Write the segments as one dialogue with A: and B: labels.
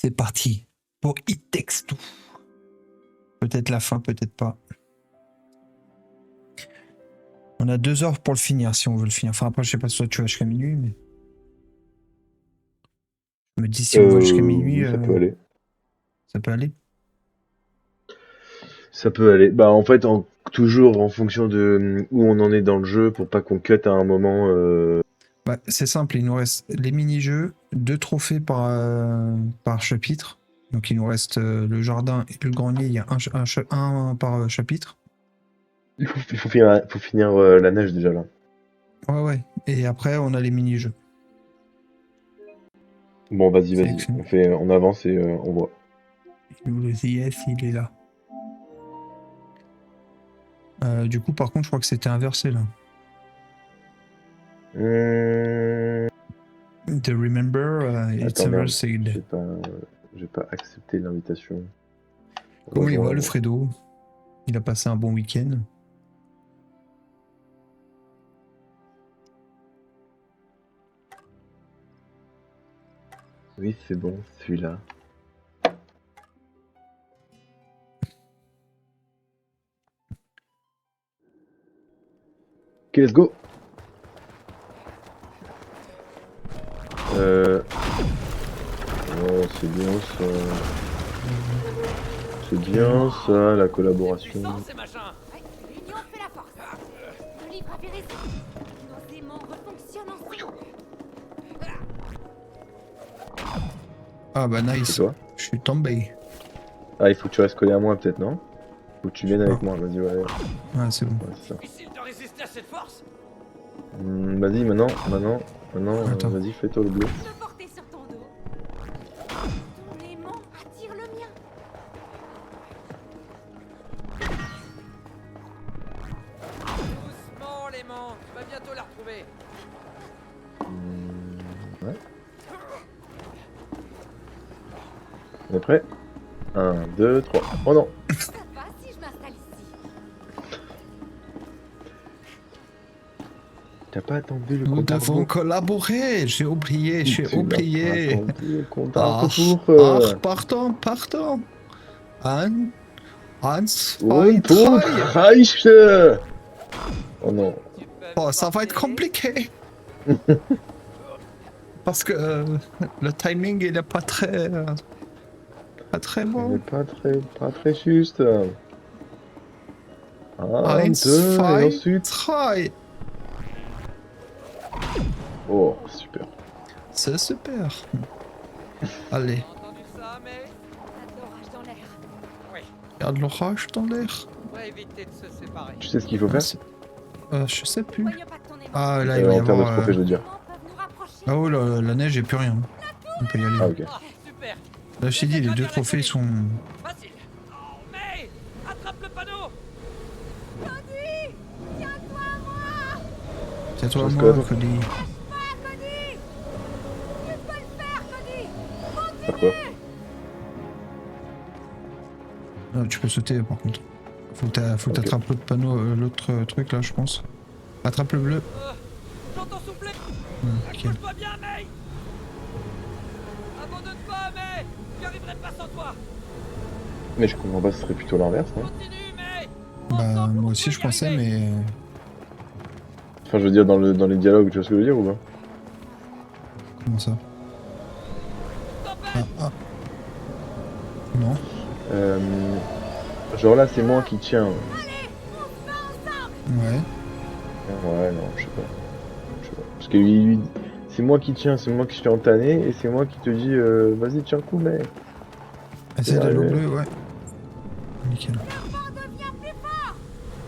A: C'est parti pour It Takes Two. Peut-être la fin, peut-être pas. On a 2 heures pour le finir si on veut le finir. Enfin après je sais pas si toi tu vas jusqu'à minuit, mais je me dis si on va jusqu'à minuit,
B: Oui, ça peut aller.
A: ça peut aller.
B: Ça peut aller. Bah, en fait, toujours en fonction de où on en est dans le jeu pour pas qu'on cut à un moment.
A: Bah, c'est simple, il nous reste les mini-jeux, 2 trophées par chapitre. Donc il nous reste le jardin et le grenier, il y a un par chapitre.
B: Il faut finir la neige déjà là.
A: Ouais ouais. Et après on a les mini-jeux.
B: Bon, vas-y, vas-y.
A: Sélection.
B: On avance et on voit.
A: Le ZF il est là. Du coup par contre je crois que c'était inversé là.
B: Hum,
A: To remember, it's
B: Attends, merde.
A: inversed.
B: J'ai pas accepté l'invitation.
A: Comment il va le
B: Rejoindre.
A: Fredo? Il a passé un bon week-end.
B: Oui, c'est bon, celui-là. Ok, let's go. Oh, c'est bien ça. C'est bien ça, la collaboration.
C: Ouais, l'union fait la force. Nos livres avaient raison. Nos aimants refonctionnent ensemble.
A: Ah bah
B: Et
A: nice.
B: toi?
A: Je suis tombé.
B: Ah, il faut que tu restes collé à moi peut-être, non? Faut que tu
A: Je sais
B: viennes
A: pas.
B: avec moi, vas-y, ouais.
A: Ouais, c'est bon.
B: Ouais, c'est ça.
D: Difficile de résister à cette force.
B: Vas-y, maintenant,
A: Attends.
B: vas-y, fais-toi le bleu.
C: Te porter sur ton dos. Ton aimant attire le mien.
D: Doucement, l'aimant. Tu vas bientôt la retrouver.
B: Ouais. On est prêt? 1, 2, 3. Oh non!
C: Ça va si je m'installe ici.
B: T'as pas attendu le
A: Nous
B: compte à
A: devons
B: rebours?
A: collaborer. J'ai oublié, j'ai
B: Tu n'as pas
A: oublié.
B: attendu le compte à
A: Ah,
B: rebours.
A: pardon, pardon. Un,
B: Und
A: zwei, drei.
B: Reiche! Oh non.
D: Tu peux me
A: Oh, ça va être
D: porter.
A: compliqué. Parce que le timing, il est pas très
B: Il
A: bon.
B: n'est pas très juste. 1,
A: Eins,
B: 2, et
A: zwei,
B: ensuite.
A: drei.
B: Oh, super.
A: C'est super. Allez,
D: T'as entendu ça, mais
C: L'orage dans l'air.
D: oui.
A: il y a de l'orage dans l'air.
D: On va éviter de se séparer.
B: Tu sais ce qu'il faut faire?
A: Je sais plus.
C: Éloigne pas de ton aimant.
A: Ah, là, il va y
B: En termes de
A: avoir...
B: trophée, je veux dire.
C: Les aimants peuvent nous rapprocher.
A: Ah oh, la neige, il n'y a plus rien. On peut y aller.
B: Ah, ok.
D: Ah, super.
A: Là, je t'ai dit, les 2 trophées sont...
D: Facile. Oh, mais attrape le panneau.
C: Cody, tiens-toi à moi.
A: C'est toi,
B: Parce
A: moi,
B: que-
A: Cody.
C: Pas Cody. Tu peux le faire, Cody.
B: Faire quoi?
A: Non, tu peux sauter, par contre. Faut que
B: Ok.
A: t'attrapes l'autre panneau, l'autre truc, là, je pense. Attrape le bleu.
D: J'entends souffler.
A: Ok.
D: Accroche-toi bien, May. Abandonne pas, May. J'y arriverai pas sans toi.
B: Mais je comprends pas, ce serait plutôt l'inverse, non?
D: Continue, May.
A: Bah,
D: Ensemble,
A: moi
D: on
A: aussi,
D: peut
A: je
D: y
A: pensais,
D: arriver.
A: mais...
B: Enfin, je veux dire, dans les dialogues, tu vois ce que je veux dire ou pas?
A: Comment ça?
D: Tempête.
A: Ah. Non.
B: Genre là, c'est moi qui tiens.
A: Ouais.
B: Ouais, non, je sais pas. Parce que c'est moi qui tiens, c'est moi qui suis entané, et c'est moi qui te dis, vas-y, tiens le coup, mais.
A: Essaye d'aller au
B: arrivé.
A: bleu, ouais. Nickel.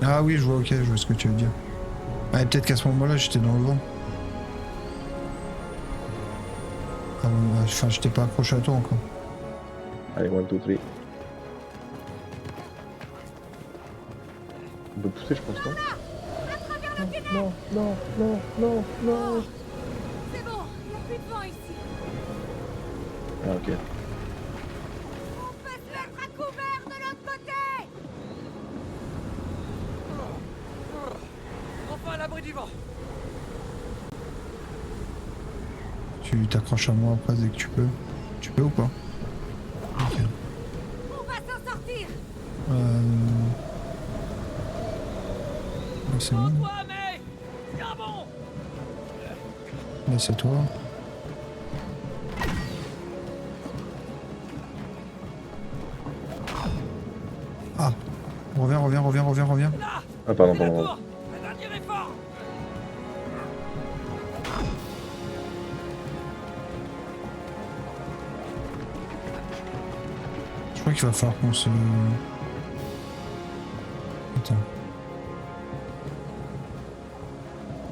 A: Ah oui, je vois, ok, je vois ce que tu veux dire. Ouais, peut-être qu'à ce moment-là, j'étais dans le vent. Ah bon, ouais, enfin, j'étais pas accroché à toi encore.
B: Allez, 1, 2, 3. On peut pousser, je pense, non? Non, non, non, non, non.
C: C'est bon, il n'y a plus de vent ici.
B: Ah, ok.
C: On peut se mettre à couvert de l'autre côté.
D: Enfin à l'abri du vent.
A: Tu t'accroches à moi après dès que tu peux. Tu peux ou pas? Ok.
C: On va s'en sortir.
A: C'est
D: Devant
A: bon.
D: toi, mais tiens bon.
A: Là, c'est toi. Ah. Reviens.
D: Là,
B: Ah, pardon,
D: c'est la
B: pardon.
D: tour. Un dernier effort.
A: Je crois qu'il va falloir qu'on se... Putain.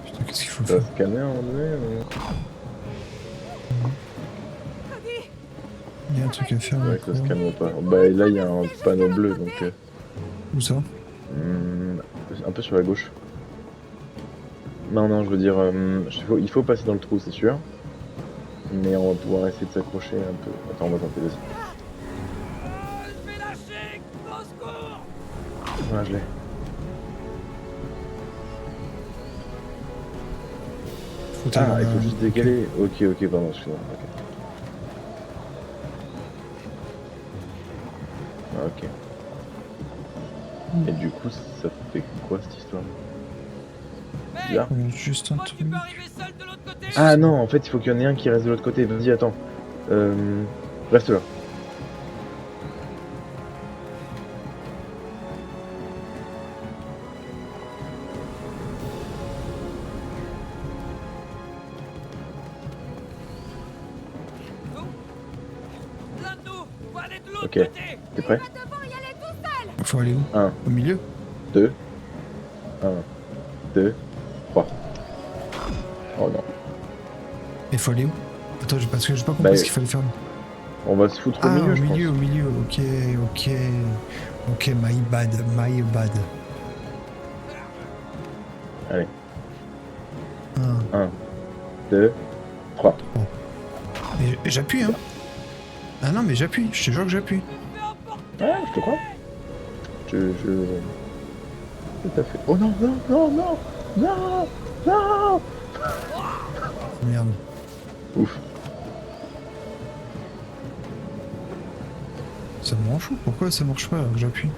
A: Putain, qu'est-ce qu'il faut
B: Ça va
A: faire?
B: se calmer à un moment donné
C: Cody,
A: Il y a un truc à faire.
B: Ouais,
A: là,
B: ça se
A: quoi.
B: calme pas. Bah, là, il y a un panneau bleu, donc...
A: Où ça?
B: un peu sur la gauche. Non, je veux dire... il faut passer dans le trou, c'est sûr. Mais on va pouvoir essayer de s'accrocher un peu. Attends, on va tenter, vas-y.
D: Je vais lâcher. Au secours.
B: Ah, je l'ai.
A: Faut
B: Ah,
A: aller,
B: il faut juste décaler. Ok, pardon, excuse-moi. Ok. Et du coup, ça fait quoi cette histoire?
D: Mais
B: Bizarre.
A: Juste un
D: moi,
A: truc.
D: tu peux arriver seul de l'autre côté.
B: Ah non, en fait, il faut qu'il y en ait un qui reste de l'autre côté. Vas-y, attends. Reste là.
D: L'un de nous va aller de l'autre
B: Ok.
D: côté.
B: T'es prêt?
C: va devant y aller tout seul.
A: Il faut aller où?
B: 1,
A: Au milieu?
B: 2, 1, 2, 3. Oh non.
A: Il faut aller où? Attends, parce que j'ai pas compris
B: Bah,
A: ce qu'il fallait faire.
B: On va se foutre au
A: Ah,
B: milieu, je
A: au milieu. Ok. My bad.
B: Allez.
A: Un.
B: 1, 2, 3.
A: Et j'appuie, hein. Ah non, mais j'appuie. Je te jure que j'appuie.
B: Ah, je te crois. Je... Tout à fait. Oh non.
A: Merde.
B: Ouf.
A: Ça me rend fou. Pourquoi ça marche pas alors que j'appuie?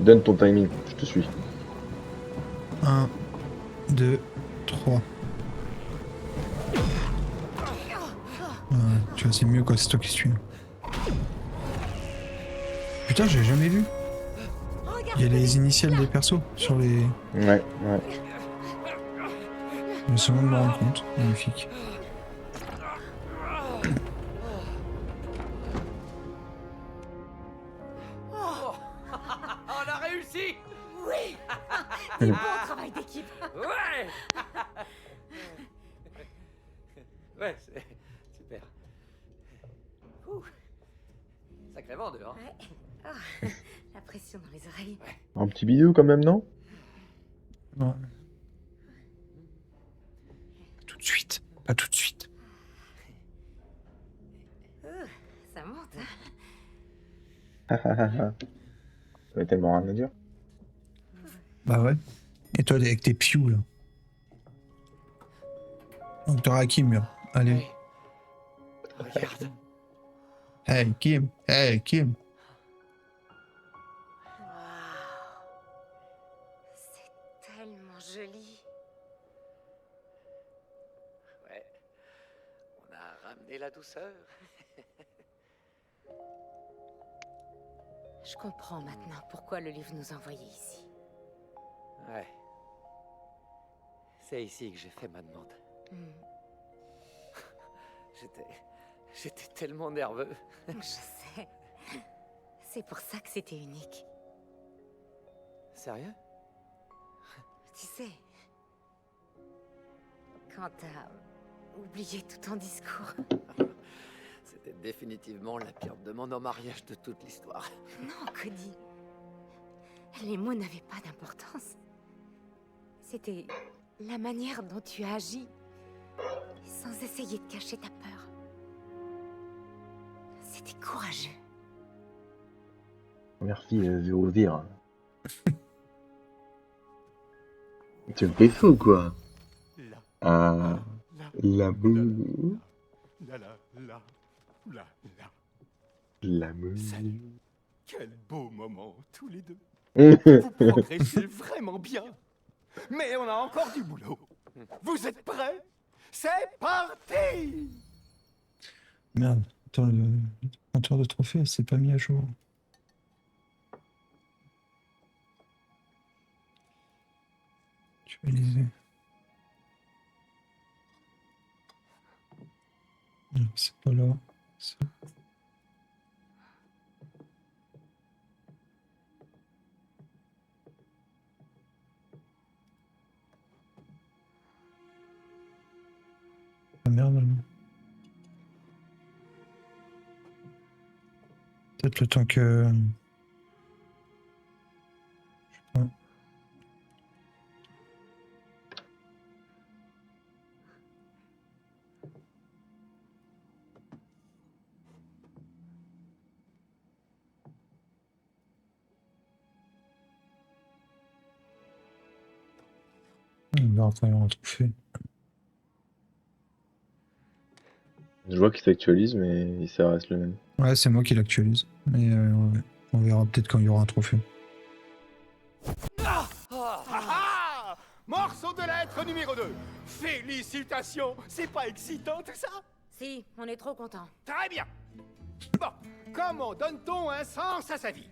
B: Donne ton timing, je te suis.
A: 1, 2, 3. Tu vois, c'est mieux quand c'est toi qui suis. Putain, j'ai jamais vu. Il y a les initiales des persos sur les...
B: Ouais.
A: Je me suis même me rendre compte. Magnifique.
D: On a réussi.
C: Oui. Du bon travail d'équipe.
D: Ouais. Ouais, c'est super. Ouh. Sacré vent dehors.
C: Ouais. Ah, la pression dans les oreilles.
B: Un petit bidou quand même, non?
A: Non. Pas tout de suite.
C: Ça monte, hein.
B: Mais tellement rien à dire.
A: Bah ouais. Et toi, avec tes pious, là. Donc t'auras Kim, là. Allez.
D: Hey. Regarde.
A: Hey, Kim.
C: Waouh. C'est tellement joli.
D: Ouais. On a ramené la douceur.
C: Je comprends maintenant pourquoi le livre nous envoyait ici.
D: Ouais. C'est ici que j'ai fait ma demande. J'étais tellement nerveux.
C: Je sais. C'est pour ça que c'était unique.
D: Sérieux?
C: Tu sais, quand t'as oublié tout ton discours.
D: C'était définitivement la pire demande en mariage de toute l'histoire.
C: Non, Cody. Les mots n'avaient pas d'importance. C'était la manière dont tu as agi, sans essayer de cacher ta peur. C'était courageux.
B: Première fille, elle veut ouvrir. Tu me fais fou, quoi.
D: Là,
B: Ah.
D: là.
B: L'amour.
E: La la la la la.
B: L'amour.
E: Salut. Quel beau moment, tous les deux.
B: Mmh.
E: Vous progressez vraiment bien. Mais on a encore du boulot. Vous êtes prêts? C'est parti!
A: Merde, attends, le compteur de trophées, c'est pas mis à jour. Tu vas les... Non, c'est pas là. C'est- Ah merde. Peut-être le temps que... Je sais pas. On va enfin un trophée.
B: Je vois qu'il s'actualise, mais ça reste le même.
A: Ouais, c'est moi qui l'actualise. Mais ouais. On verra peut-être quand il y aura un trophée.
E: Ah ah! Morceau de lettre numéro 2. Félicitations. C'est pas excitant tout ça?
C: Si, on est trop contents.
E: Très bien. Bon, comment donne-t-on un sens à sa vie?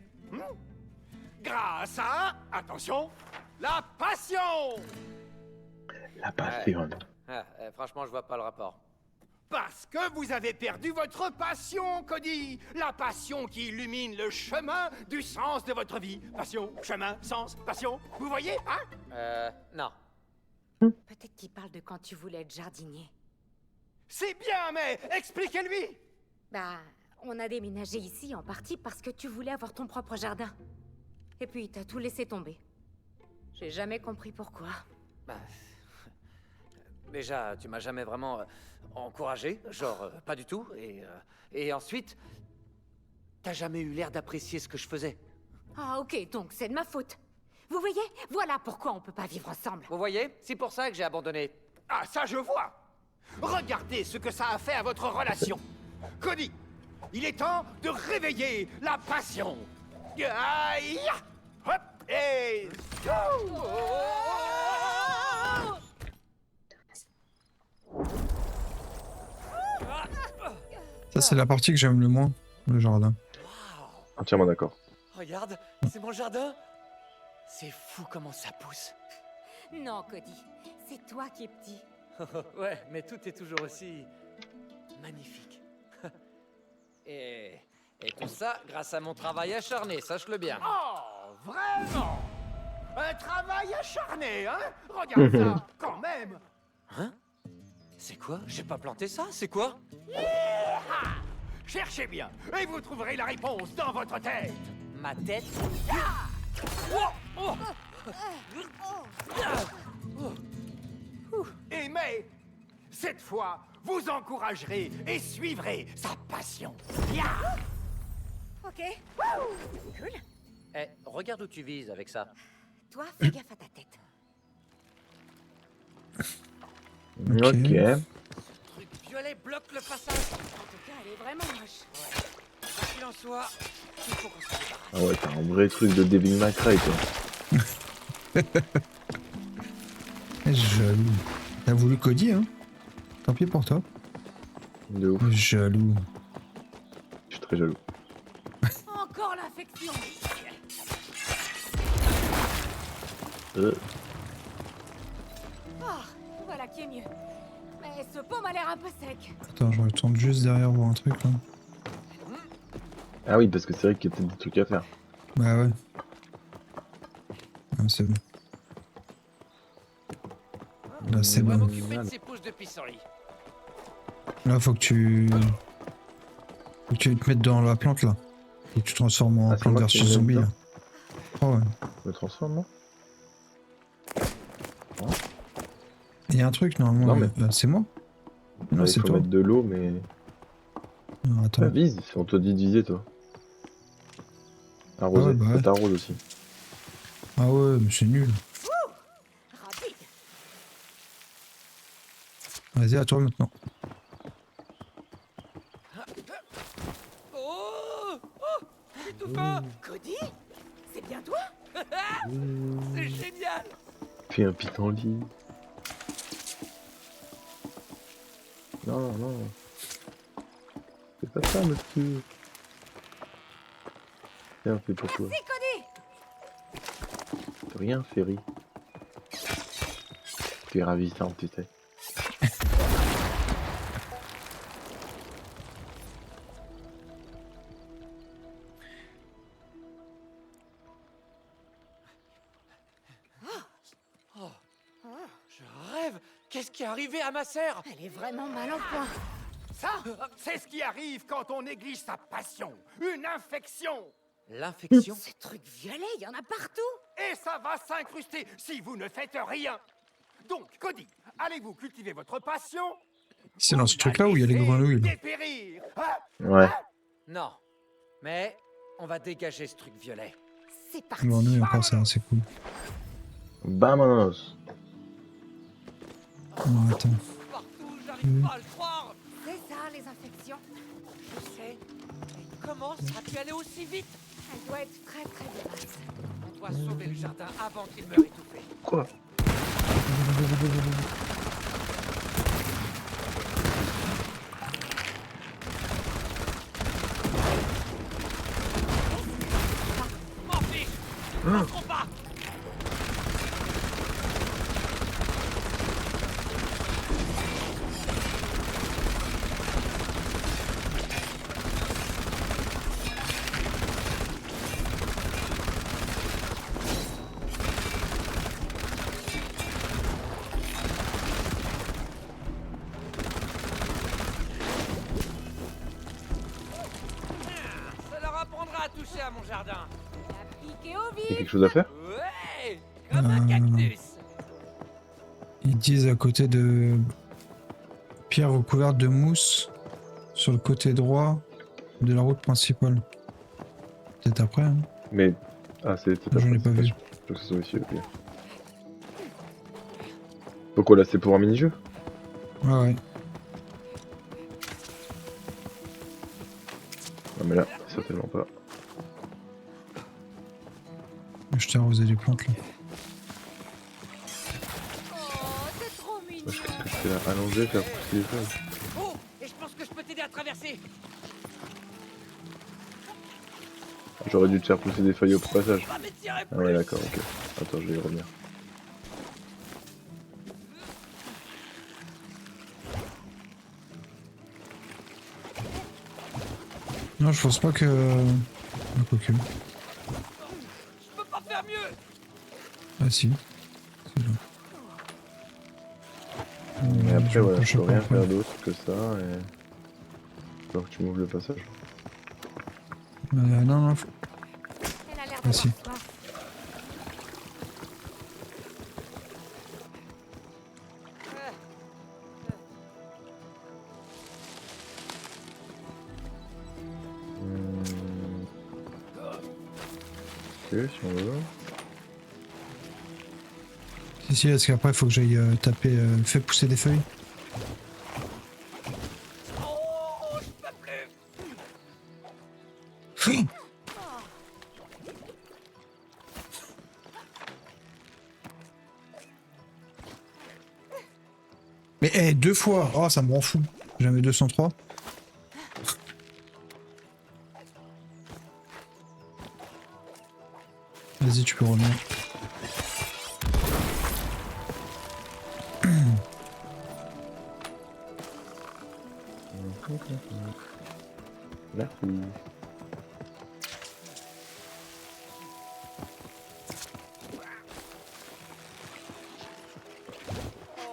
E: Grâce à, attention, la passion.
B: La passion.
D: Franchement, je vois pas le rapport.
E: Parce que vous avez perdu votre passion, Cody. La passion qui illumine le chemin du sens de votre vie. Passion, chemin, sens, passion. Vous voyez, hein?
D: Non.
C: Peut-être qu'il parle de quand tu voulais être jardinier.
E: C'est bien, mais expliquez-lui.
C: Bah, on a déménagé ici en partie parce que tu voulais avoir ton propre jardin. Et puis, t'as tout laissé tomber. J'ai jamais compris pourquoi.
D: Bah, déjà, tu m'as jamais vraiment encouragé, genre pas du tout. Et ensuite, t'as jamais eu l'air d'apprécier ce que je faisais.
C: Ah, ok, donc c'est de ma faute. Vous voyez, voilà pourquoi on peut pas vivre ensemble.
D: Vous voyez, c'est pour ça que j'ai abandonné.
E: Ah, ça je vois. Regardez ce que ça a fait à votre relation. Cody, il est temps de réveiller la passion. Aïe! Hop! Et...
A: Ça, c'est la partie que j'aime le moins, le jardin.
B: Entièrement d'accord.
D: Regarde, c'est mon jardin. C'est fou comment ça pousse.
C: Non, Cody, c'est toi qui es petit.
D: Ouais, mais tout est toujours aussi magnifique. Et tout ça grâce à mon travail acharné, sache-le bien.
E: Oh, vraiment? Un travail acharné, hein? Regarde ça, quand même.
D: Hein? C'est quoi? J'ai pas planté ça, c'est quoi?
E: Yeeha! Cherchez bien, et vous trouverez la réponse dans votre tête.
D: Ma tête?
E: Et mais, cette fois, vous encouragerez et suivrez sa passion. Ya!
C: Ok. Cool.
D: Eh, regarde où tu vises avec ça.
C: Toi, fais gaffe à ta tête.
B: Ok.
D: Ce truc violet bloque le passage.
C: En tout cas, elle est vraiment moche.
D: Quoi qu'il en soit, il faut qu'on se débarrasse.
B: Ah ouais, t'as un vrai truc de Devil May Cry, toi.
A: Jaloux. T'as voulu Cody, hein? Tant pis pour toi.
B: De ouf.
A: Jaloux.
B: Je suis très jaloux.
C: Encore l'infection. Ah, voilà qui est mieux. Mais ce pot m'a l'air un peu sec.
A: Attends, je retourne juste derrière voir un truc là.
B: Ah oui, parce que c'est vrai qu'il y a peut-être des trucs à faire.
A: Bah ouais. Ah, c'est bon. Là, c'est
D: On va
A: bon.
D: m'occuper de ces pousses de pissenlit.
A: Là, faut que tu te mettes dans la plante là. Faut que tu te transformes en
B: Ah, c'est
A: plante
B: moi qui
A: versus
B: me mets
A: zombie là.
B: dedans.
A: Oh ouais.
B: Je me transforme, moi.
A: Il y a un truc normalement.
B: Non, mais-
A: c'est moi? Non,
B: Il
A: c'est
B: faut
A: toi.
B: mettre de l'eau, mais...
A: Non, attends.
B: Bah, vise, on te dit de viser, toi. Arroser,
A: Ah ouais, bah ouais.
B: faut t'arrose aussi.
A: Ah ouais, mais c'est nul.
C: Rapide.
A: Vas-y, à toi maintenant.
D: Oh, oh, j'ai tout faim.
C: Cody? C'est bien toi?
D: C'est génial.
B: Fais un pissenlit. Non, non. C'est pas ça, monsieur. Tiens, c'est pour toi.
C: C'est Cody!
B: De rien, Ferry. Tu es ravissante, tu sais.
D: Je rêve. Qu'est-ce qui est arrivé à ma sœur?
C: Elle est vraiment mal en point.
E: Ça, c'est ce qui arrive quand on néglige sa passion. Une infection.
D: L'infection?
C: Ce truc violet, il y en a partout.
E: Et ça va s'incruster si vous ne faites rien. Donc, Cody, allez-vous cultiver votre passion?
A: C'est dans
E: ou
A: ce
E: la
A: truc-là où il y a les
E: laisser
A: grenouilles. Là.
E: dépérir, hein?
B: Ouais.
D: Non. Mais on va dégager ce truc violet.
C: C'est parti.
A: Les grenouilles encore ça, c'est cool.
B: Vamonos.
A: Non, attends.
D: Partout, j'arrive pas à le croire.
C: C'est ça, les infections.
D: Je sais. Mais comment ça a pu aller aussi vite?
C: Elle doit être très très basse.
D: On doit sauver le jardin avant qu'il meure étouffé.
B: Quoi?
D: M'en fiche. Rentrons pas. Ça leur apprendra à toucher à mon jardin.
C: La piqué au
B: Y'a
C: vif.
B: quelque chose à faire?
D: Ouais, comme un cactus.
A: Ils disent à côté de pierre recouverte de mousse sur le côté droit de la route principale. Peut-être après. Hein.
B: Mais. Ah, c'est.
A: Je l'ai pas vu.
B: Je pense que c'est ici, ok. Pourquoi là, c'est pour un mini-jeu?
A: Ouais, ouais.
B: Non, mais là, certainement pas.
A: Je t'ai arrosé les plantes là.
C: Oh, c'est trop mignon.
B: Moi, je pense que je fais là allonger, faire pousser les feuilles.
D: Oh, et je pense que je peux t'aider à traverser.
B: J'aurais dû te faire pousser des feuilles au passage.
D: Va m'étirer
B: Ah ouais,
D: plus.
B: d'accord, ok. Attends, je vais y revenir.
A: Non, je pense pas que. Ah, quoique.
D: Je peux pas faire mieux.
A: Ah si. C'est là.
B: Et après, voilà, je
A: je
B: peux rien faire d'autre que ça et. Alors que tu m'ouvres le passage.
A: Non, non.
C: Elle a l'air
A: Ah, si.
C: d'avoir soif.
B: Ok, si on veut.
A: Si, parce qu'après, il faut que j'aille taper. Fais pousser des feuilles.
D: Oh, je peux plus.
A: Mais 2 fois. Oh, ça me rend fou. Jamais 203. Vas-y, tu peux revenir.
B: Merci.
D: Oh,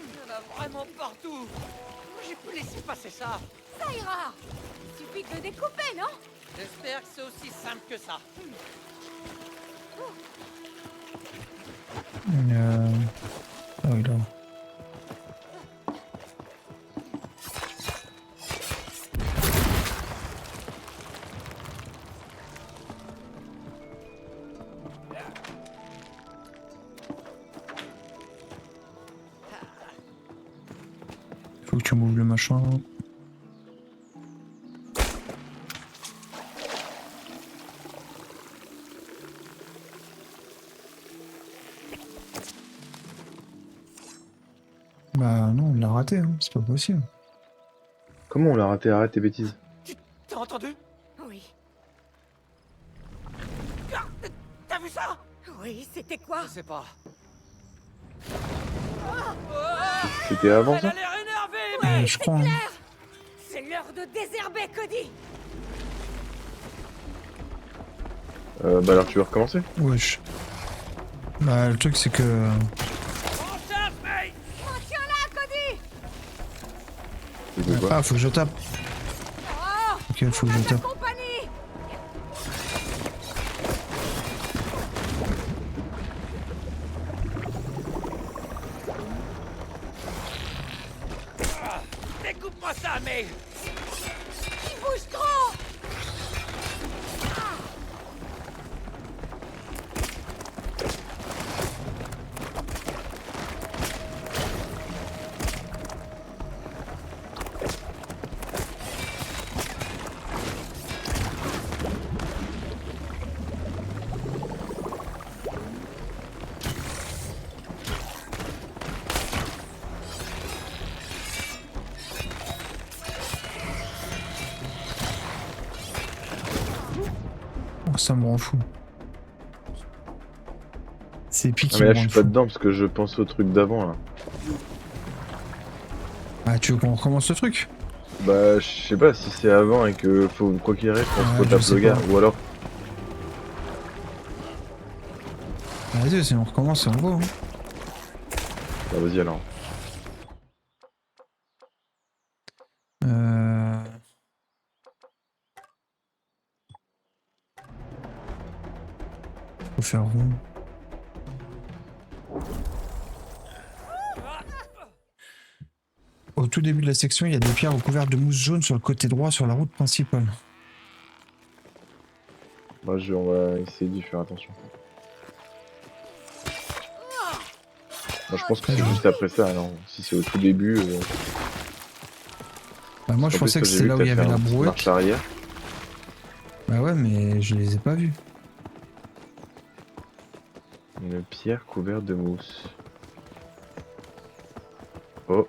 D: il y en a vraiment partout. J'ai pu laisser passer ça.
C: Ça ira. Il suffit de le découper, non?
D: J'espère que c'est aussi simple que ça.
A: Ah oui, là. Faut que tu m'ouvres le machin. Bah non, on l'a raté, hein. C'est pas possible.
B: Comment on l'a raté? Arrête tes bêtises.
D: T'as entendu?
C: Oui.
D: Ah, t'as vu ça?
C: Oui, c'était quoi?
D: Je sais pas.
B: C'était avant
D: Elle
B: ça?
D: a l'air énervée,
A: Je crois. Hein.
C: C'est l'heure de désherber, Cody!
B: Bah alors tu veux recommencer?
A: Wesh. Bah le truc c'est que.
D: On charge, mec!
C: Tiens-la, Cody!
B: Tu veux quoi?
A: Ah, faut que je tape.
C: Oh!
A: Ok, faut que je tape.
C: Compagnie!
D: Découpe-moi ça, mais...
C: Il bouge trop!
A: Oh, ça me rend fou. C'est pique
B: Ah
A: qui
B: mais
A: me
B: là je
A: rend
B: suis pas
A: fou.
B: dedans parce que je pense au truc d'avant là.
A: Ah, tu veux qu'on recommence le truc?
B: Bah je sais pas si c'est avant et que faut quoi qu'il arrive qu'on se
A: Ouais, je
B: retape
A: sais
B: le gars.
A: pas.
B: Ou alors
A: Vas-y, sinon on recommence et on va. Hein.
B: bah vas-y alors.
A: Euh... Faut faire rond. Au tout début de la section, il y a des pierres recouvertes de mousse jaune sur le côté droit sur la route principale.
B: Moi on va essayer d'y faire attention. Moi je pense que c'est juste après ça alors. Si c'est au tout début.
A: Bah moi je
B: En plus,
A: pensais que
B: toi, j'ai
A: c'était
B: vu
A: là où
B: t'as
A: il y
B: fait
A: avait la
B: une petite
A: brouette.
B: marche arrière.
A: Bah ouais, mais je les ai pas vus.
B: Une pierre couverte de mousse. Oh.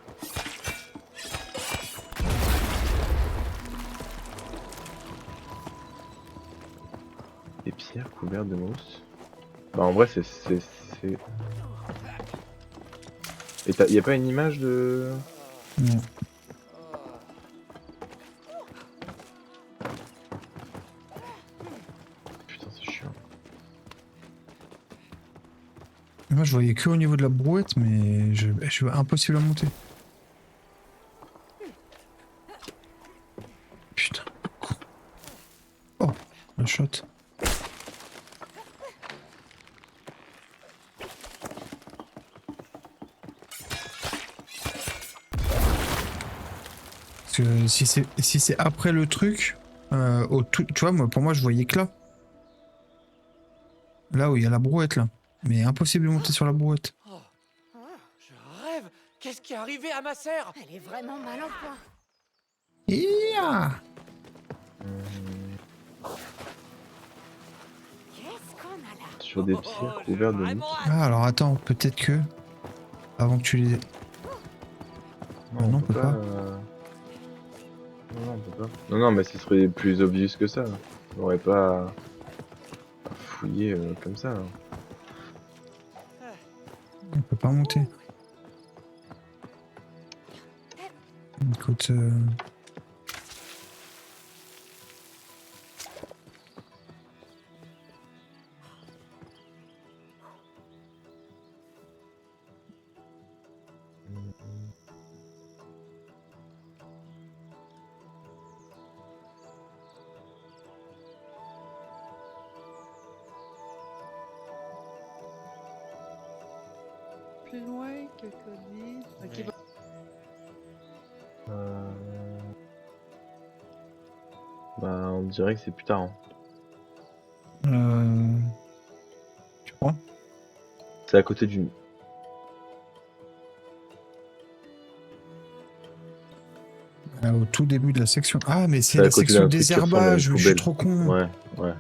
B: Des pierres couvertes de mousse. Bah en vrai c'est... Et y a pas une image de...
A: Non.
B: Putain c'est chiant.
A: Moi je voyais que au niveau de la brouette, mais je suis impossible à monter. Putain. Oh, la shot. Parce que si c'est après le truc, tu vois, moi, pour moi je voyais que là. Là où il y a la brouette là. Mais impossible de monter sur la brouette.
D: Oh, je rêve. Qu'est-ce qui est arrivé à ma sœur?
C: Elle est vraiment mal en point.
A: Ia
C: Qu'est-ce qu'on a là?
B: Sur des pierres couvertes de mousse.
A: Ah alors attends, peut-être que... Avant que tu les... Ah non, on peut pas.
B: Non, on peut pas. Non, non, mais ce serait plus obvious que ça. On n'aurait pas à fouiller comme ça. Hein.
A: On peut pas monter. Écoute...
F: Plus loin que Cody. Ok, bon.
B: Bah, on dirait que c'est plus tard. Hein.
A: Tu crois?
B: C'est à côté d'une...
A: Au tout début de la section. Ah, mais c'est
B: à
A: la
B: côté
A: section
B: d'un truc qui ressemble à
A: désherbage,
B: une
A: je suis
B: poubelle.
A: trop con.
B: Ouais, ouais,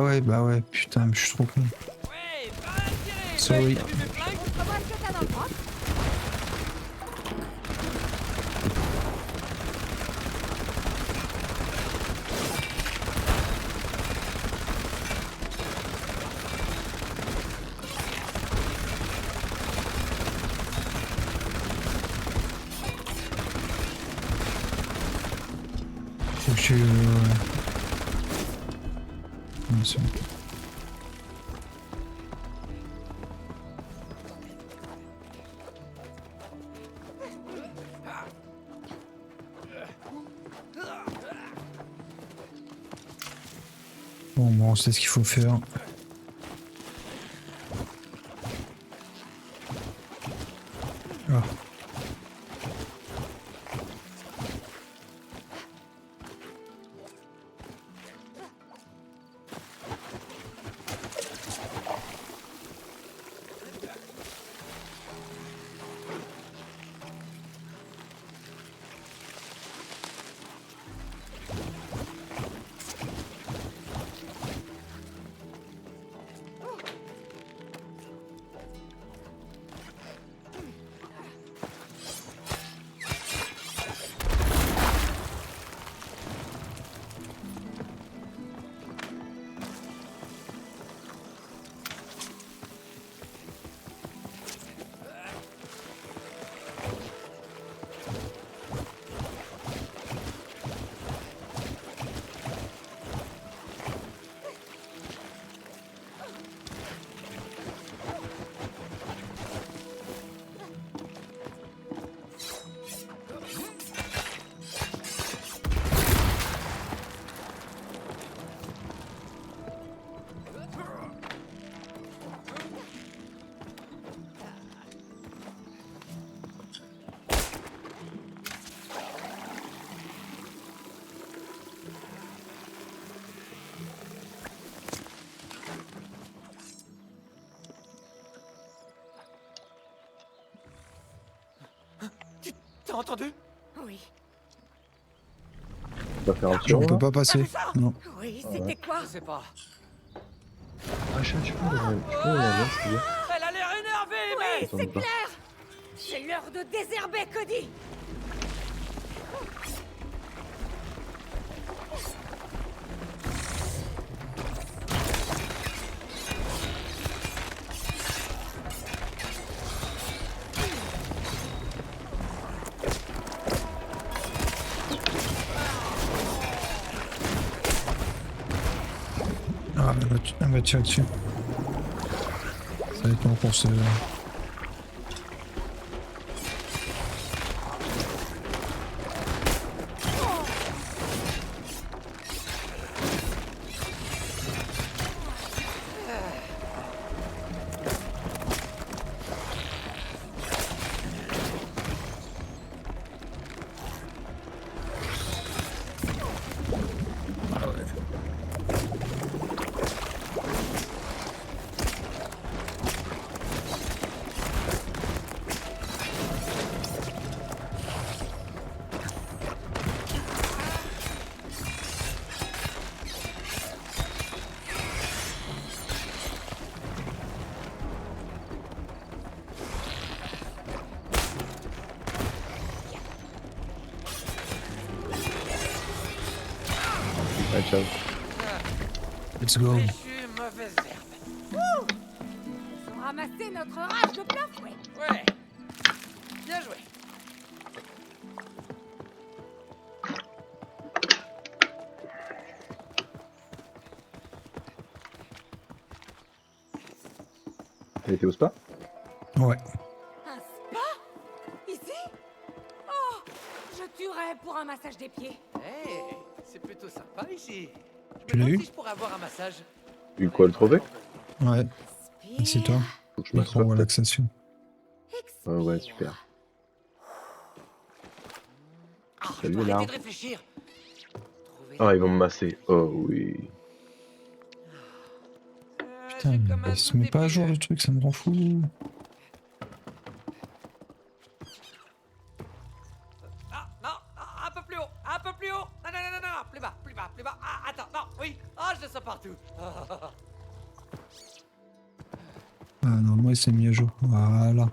B: ouais.
A: Bah ouais. Putain, je suis trop con.
G: Ouais, pas mal tiré.
A: Sorry.
G: T'as vu mes flingues?
C: Montre-moi ce que t'as dans le ventre.
A: Faut que je... Non, c'est bon. Bon, on sait ce qu'il faut faire. Ah.
D: T'as entendu?
C: Oui,
B: On va faire un petit
A: On
B: rond,
A: peut
B: là.
A: pas passer. Non.
C: oui, c'était quoi?
D: Je sais pas.
B: Ah, tu peux me demander ce qu'il y a?
G: Elle a l'air énervée,
C: Oui,
G: mec.
C: c'est clair. C'est l'heure de désherber, Cody.
A: Ah, elle va tirer dessus. Ça va être long pour ce...
B: Ouais, ciao.
A: Let's go.
G: Je suis mauvaise herbe.
C: Ils ont ramassé notre rage de plein fouet.
G: Ouais. Bien joué.
B: Elle était au spa?
A: Ouais.
C: Un spa? Ici? Oh, je tuerais pour un massage des pieds.
G: Hey, c'est plutôt sympa ici.
A: Tu l'as eu?
G: Si je pourrais avoir un massage.
B: Eu quoi, le trophée?
A: Ouais. C'est toi.
B: Faut que je m'assoie, peut-être.
A: Micro-relaxation.
B: Ouais, super.
G: Ah,
B: Salut,
G: je dois
B: Lars.
G: arrêter de réfléchir. Trouver-
B: Ah, ils vont me masser. Oh oui.
A: Putain,
G: j'ai comme un
A: il se
G: tout
A: met pas à
G: début.
A: jour le truc, ça me rend fou.
G: Ah, non, plus bas, plus bas, plus bas. Ah, attends, non, oui. Ah, je le sens partout. Ah,
A: Ah non, moi il s'est mis à jour. Voilà.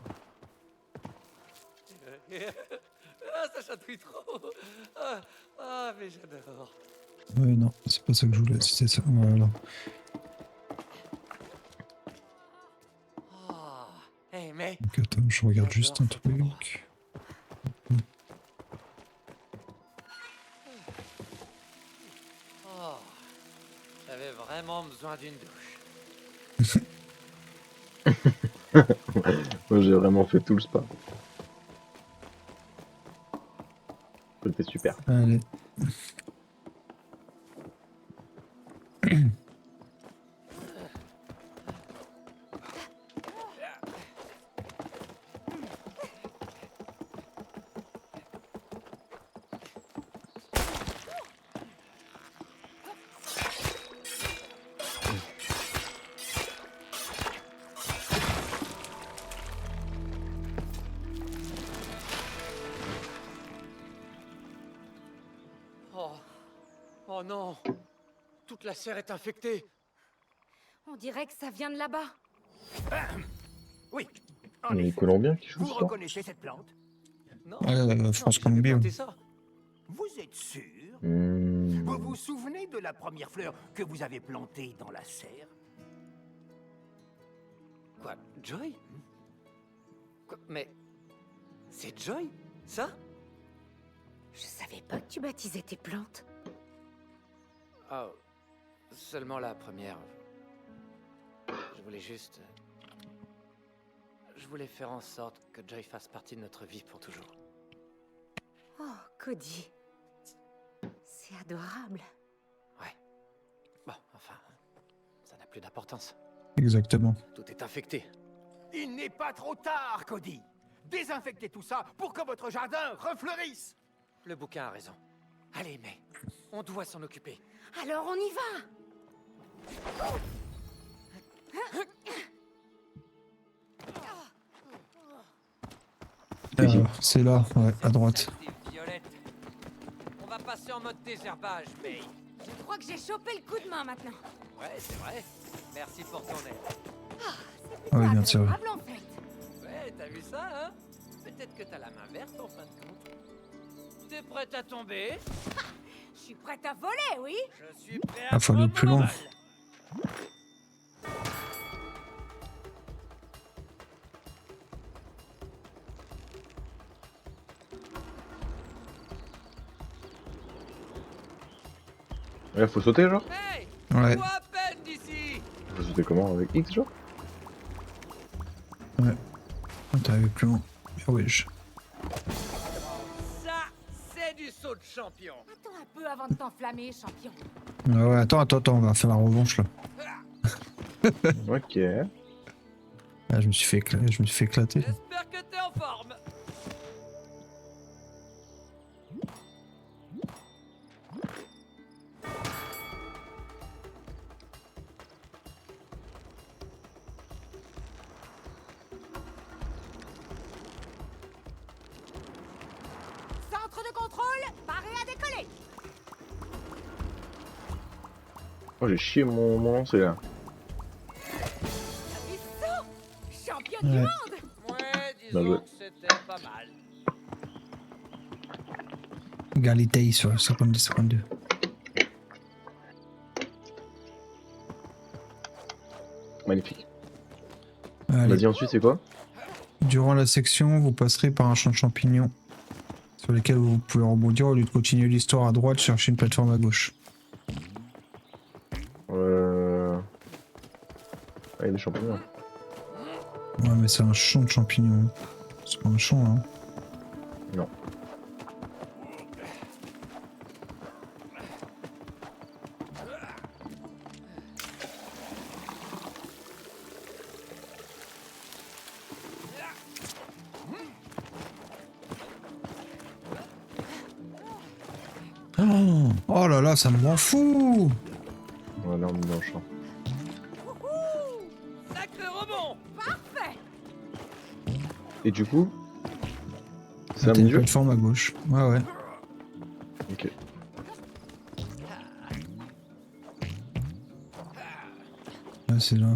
G: ça chatouille trop. Mais j'adore.
A: Ouais, non, c'est pas ça que je voulais. C'était ça. Voilà.
G: Oh, hey, mais
A: Donc attends, je regarde juste un truc.
G: oh, j'avais vraiment besoin d'une douche.
B: Moi j'ai vraiment fait tout le spa. C'était super.
A: Allez.
G: Oh, oh non. Toute la serre est infectée.
C: On dirait que ça vient de là-bas.
E: Oui. En
B: Les
E: effet.
B: Colombiens qui jouent
E: Vous
B: ça.
E: reconnaissez cette plante?
G: Non.
A: France
G: non,
A: Colombie.
G: j'ai planté ça.
E: Vous êtes sûr?
B: Hmm.
E: Vous vous souvenez de la première fleur que vous avez plantée dans la serre?
G: Quoi, Joy? Quoi, mais c'est Joy, ça?
C: Je savais pas que tu baptisais tes plantes.
G: Oh, seulement la première. Je voulais juste... Je voulais faire en sorte que Joy fasse partie de notre vie pour toujours.
C: Oh, Cody. C'est adorable.
G: Ouais. Bon, enfin, ça n'a plus d'importance.
A: Exactement.
G: Tout est infecté.
E: Il n'est pas trop tard, Cody. Désinfectez tout ça pour que votre jardin refleurisse.
G: Le bouquin a raison. Allez, mais on doit s'en occuper.
C: Alors on y va.
A: C'est là, ouais, à droite.
G: Des violettes. On va passer en mode désherbage, May.
C: Je crois que j'ai chopé le coup de main maintenant.
G: Ouais, c'est vrai. Merci pour ton aide.
C: C'est plutôt
A: Ouais, bien sûr.
C: agréable en fait.
G: Ouais, t'as vu ça, hein? Peut-être que t'as la main verte en fin de compte. T'es prête à tomber?
C: Je suis prête à voler, oui.
G: Je suis prêt à
A: Ah, faut aller
G: prendre
A: plus
G: mon
A: loin.
G: envol.
B: Là, faut sauter, genre?
G: Hey!
A: Ouais.
G: Je vois à peine d'ici!
B: Faut sauter comment? Avec X, genre?
A: Oh, t'arrives plus loin. Ah ouais,
G: Ça, c'est du saut de champion.
C: Attends un peu avant de t'enflammer, champion.
A: Ah ouais, attends, on va faire la revanche là.
B: Ok.
A: Ah, je me suis fait éclater.
G: J'espère que t'es en forme.
C: Centre de contrôle, paré à décoller.
B: Oh, j'ai chié mon lancer là.
C: T'as vu ça? Champion du
A: Ouais.
C: monde.
G: Ouais,
B: Bah,
G: disons
B: ouais.
G: que c'était pas mal.
A: Égalité sur 52.
B: Magnifique.
A: Allez.
B: Vas-y, ensuite, c'est quoi?
A: Durant la section, vous passerez par un champ de champignons sur lesquels vous pouvez rebondir au lieu de continuer l'histoire à droite, chercher une plateforme à gauche.
B: Ah, il y a des champignons.
A: Ouais, mais c'est un champ de champignons. C'est pas un champ, hein.
B: Non.
A: Oh là là, ça me rend fou!
B: Voilà, on est dans le champ.
G: Sacré rebond.
C: Parfait.
B: Et du coup, c'est
A: Ah,
B: un
A: t'as une
B: mini-jeu?
A: plateforme à gauche. Ouais, ouais.
B: Ok.
A: Ouais, c'est là.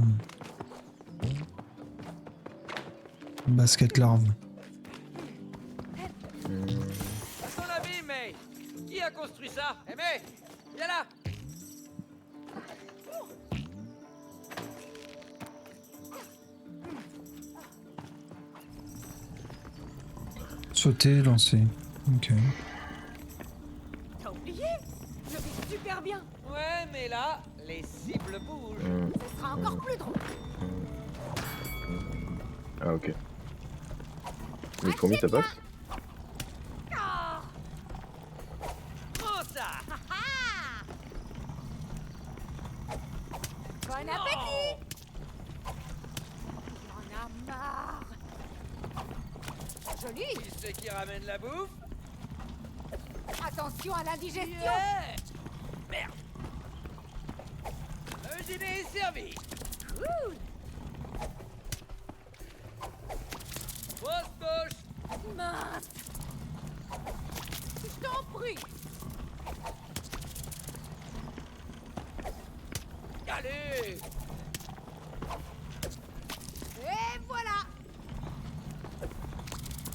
A: Basket larve.
G: À ton avis, mais qui a construit ça? Eh mais, viens là.
A: Sauter, lancer. Ok.
C: T'as oublié? Je vais super bien.
G: Ouais, mais là, les cibles bougent.
C: Ce sera encore plus drôle.
B: Ah, ok. Les fourmis, ça passe?
C: Ah,
G: Prends ça.
C: bon appétit. J'en ai marre. Joli.
G: Qui c'est qui ramène la bouffe?
C: Attention à l'indigestion.
G: Yeah. Merde. Le dîner est servi.
C: Cool.
G: Grosse gauche.
C: Mince. Je t'en prie.
G: Allez.
C: Et voilà.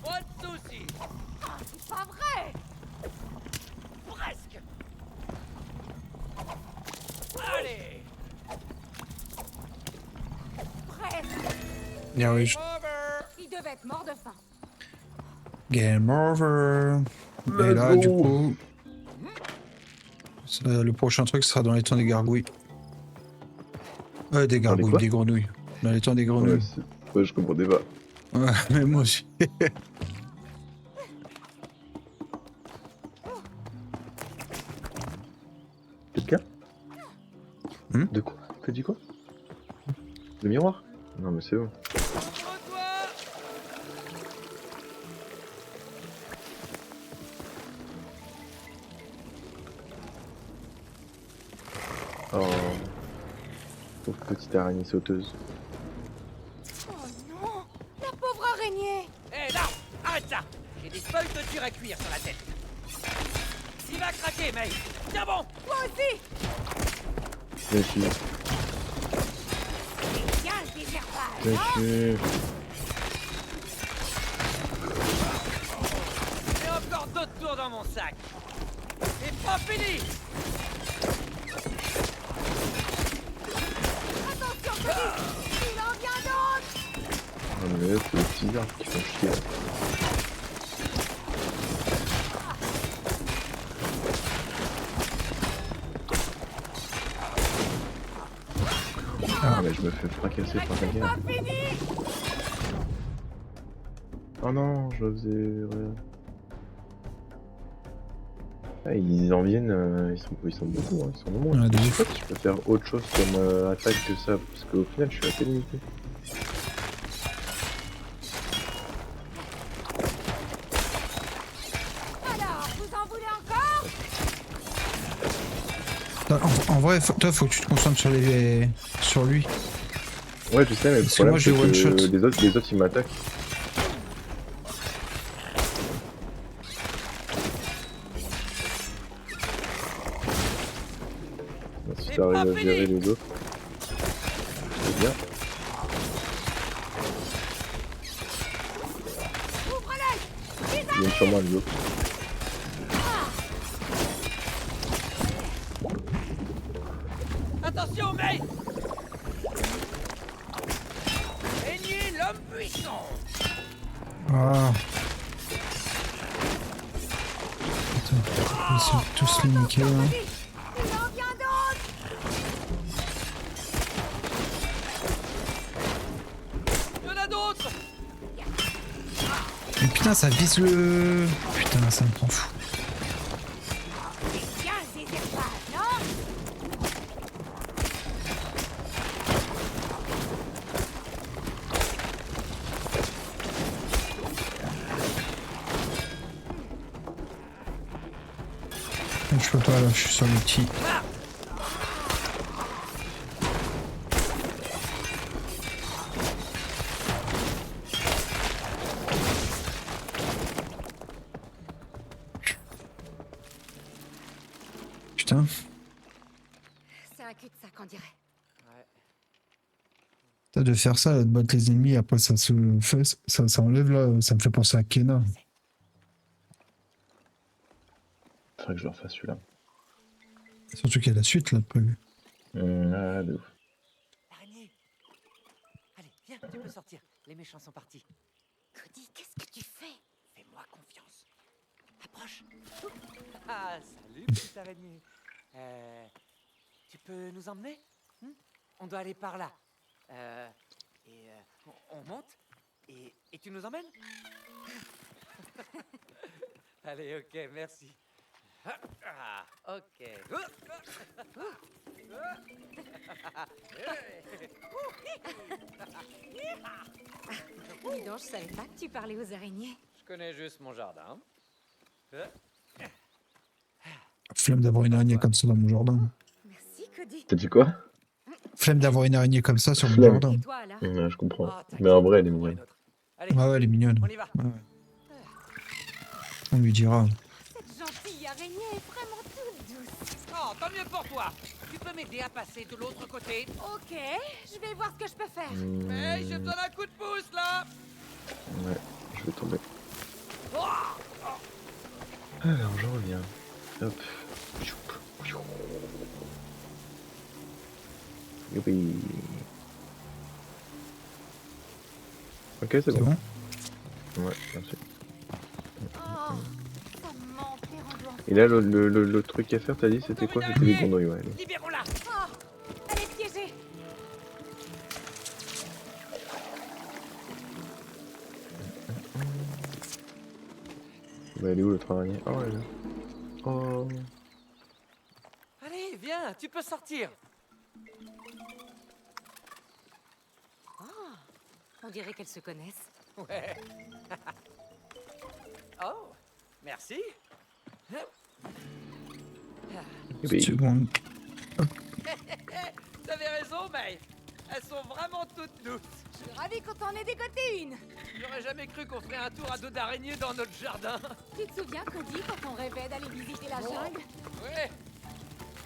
G: Pas de soucis.
C: Ah, c'est pas vrai.
G: Presque. Allez.
C: Presque.
A: Yeah, oui,
G: Over.
C: Il devait être mort de faim.
A: Game over. Et
B: Let's
A: là, du
B: go.
A: coup, le prochain truc sera dans les temps des gargouilles. Des gargouilles,
B: quoi
A: des grenouilles. Dans les temps des
B: Ouais,
A: grenouilles.
B: ouais, je comprenais pas.
A: Ouais, mais moi aussi.
B: Quelqu'un? De quoi? T'as dit quoi? Le miroir? Non, mais c'est bon.
G: Ouvre-toi.
B: Oh. Pauvre petite araignée sauteuse.
C: Oh non. La pauvre araignée.
G: Hé, là. Arrête ça. J'ai des feuilles de dur à cuire sur la tête. Il va craquer, mec. Tiens bon.
C: Toi aussi.
B: Bien sûr.
C: Bien le désherbage.
B: Bien sûr.
G: J'ai encore d'autres tours dans mon sac. C'est pas fini.
C: Attention, petit. Il en vient d'autres.
B: Non, mais là, c'est les petits arbres qui font chier. Là. Ah, mais je me fais fracasser par la guerre.
C: Pas fini.
B: Oh non, je faisais. Ah, ils en viennent, ils sont beaucoup, hein, ils sont nombreux.
A: Ouais, de
B: Je
A: ouf.
B: sais pas si je peux faire autre chose comme attaque que ça, parce qu'au final je suis assez limité.
C: Alors, vous en voulez encore?
A: En vrai, toi, faut que tu te concentres sur lui.
B: Ouais, je sais, mais le
A: Parce que moi,
B: problème
A: je
B: c'est
A: le
B: que
A: one-shot.
B: les autres ils m'attaquent. Si
G: C'est
B: t'arrives
G: pas
B: à gérer
G: fini.
B: les autres, c'est bien.
C: Ouvre l'œil.
B: Ils viennent sur moi les autres.
G: Attention, mec. Régnier l'homme puissant.
A: Ah. Attends, ils sont tous les niquer là.
C: Il en vient d'autres.
G: Il y en a d'autres.
A: Mais putain, ça vise le. Putain, ça me prend fou.
C: Bien le désherbage, non?
A: Je peux pas là, je suis sur le petit. Putain.
C: C'est un cul-de-sac, on dirait.
G: Ouais.
A: de faire ça, de battre les ennemis, après ça se fait, ça enlève là, ça me fait penser à Kena.
B: Faudrait que je le refasse celui-là.
A: Surtout qu'il y a la suite là prévue.
B: Ah, de ouf.
G: L'araignée. Allez, viens, tu peux sortir. Les méchants sont partis.
C: Cody, qu'est-ce que tu fais?
G: Fais-moi confiance. Approche. Ah, salut, petite araignée. Tu peux nous emmener? On doit aller par là. On monte et tu nous emmènes? Allez, ok, merci. Ah, ok.
C: Dis donc, je savais pas que tu parlais aux araignées.
G: Je connais juste mon jardin.
A: Flemme d'avoir une araignée comme ça dans mon jardin.
C: Merci, Cody.
B: T'as dit quoi?
A: Flemme d'avoir une araignée comme ça sur mon
B: Flemme.
A: jardin.
C: Et toi, alors?
B: Ouais, je comprends.
G: Ah,
B: Mais en vrai, elle est
G: t'inquiète,
B: mourante.
G: Allez,
A: Ouais, elle est mignonne.
G: on y va.
A: Ouais. On lui dira.
C: Cette gentille araignée est vraiment toute douce.
G: Oh, tant mieux pour toi. Tu peux m'aider à passer de l'autre côté?
C: Ok, je vais voir ce que je peux faire.
G: Hey, j'ai besoin d'un coup de pouce, là.
B: Ouais, je vais tomber.
G: Oh,
B: Alors, je reviens. Hop. Youpi. Ok, c'est
A: C'est
B: bon.
A: bon?
B: Ouais, merci.
C: Oh, ça me manque les randos en
B: Et là, le truc à faire, t'as dit, c'était quoi? C'était les grenouilles, ouais.
G: libérons-la.
C: Oh, elle est piégée.
B: Bah, elle est où le train araignée? Oh, elle est là. Oh.
G: Allez, viens, tu peux sortir.
C: On dirait qu'elles se connaissent.
G: Ouais. Oh, merci.
B: Youpi.
A: Seconde.
G: T'avais raison, May. Elles sont vraiment toutes douces.
C: Je suis ravie qu'on t'en ait dégoté une.
G: J'aurais jamais cru qu'on ferait un tour à dos d'araignée dans notre jardin.
C: Tu te souviens, Cody, quand on rêvait d'aller visiter la jungle?
G: Ouais.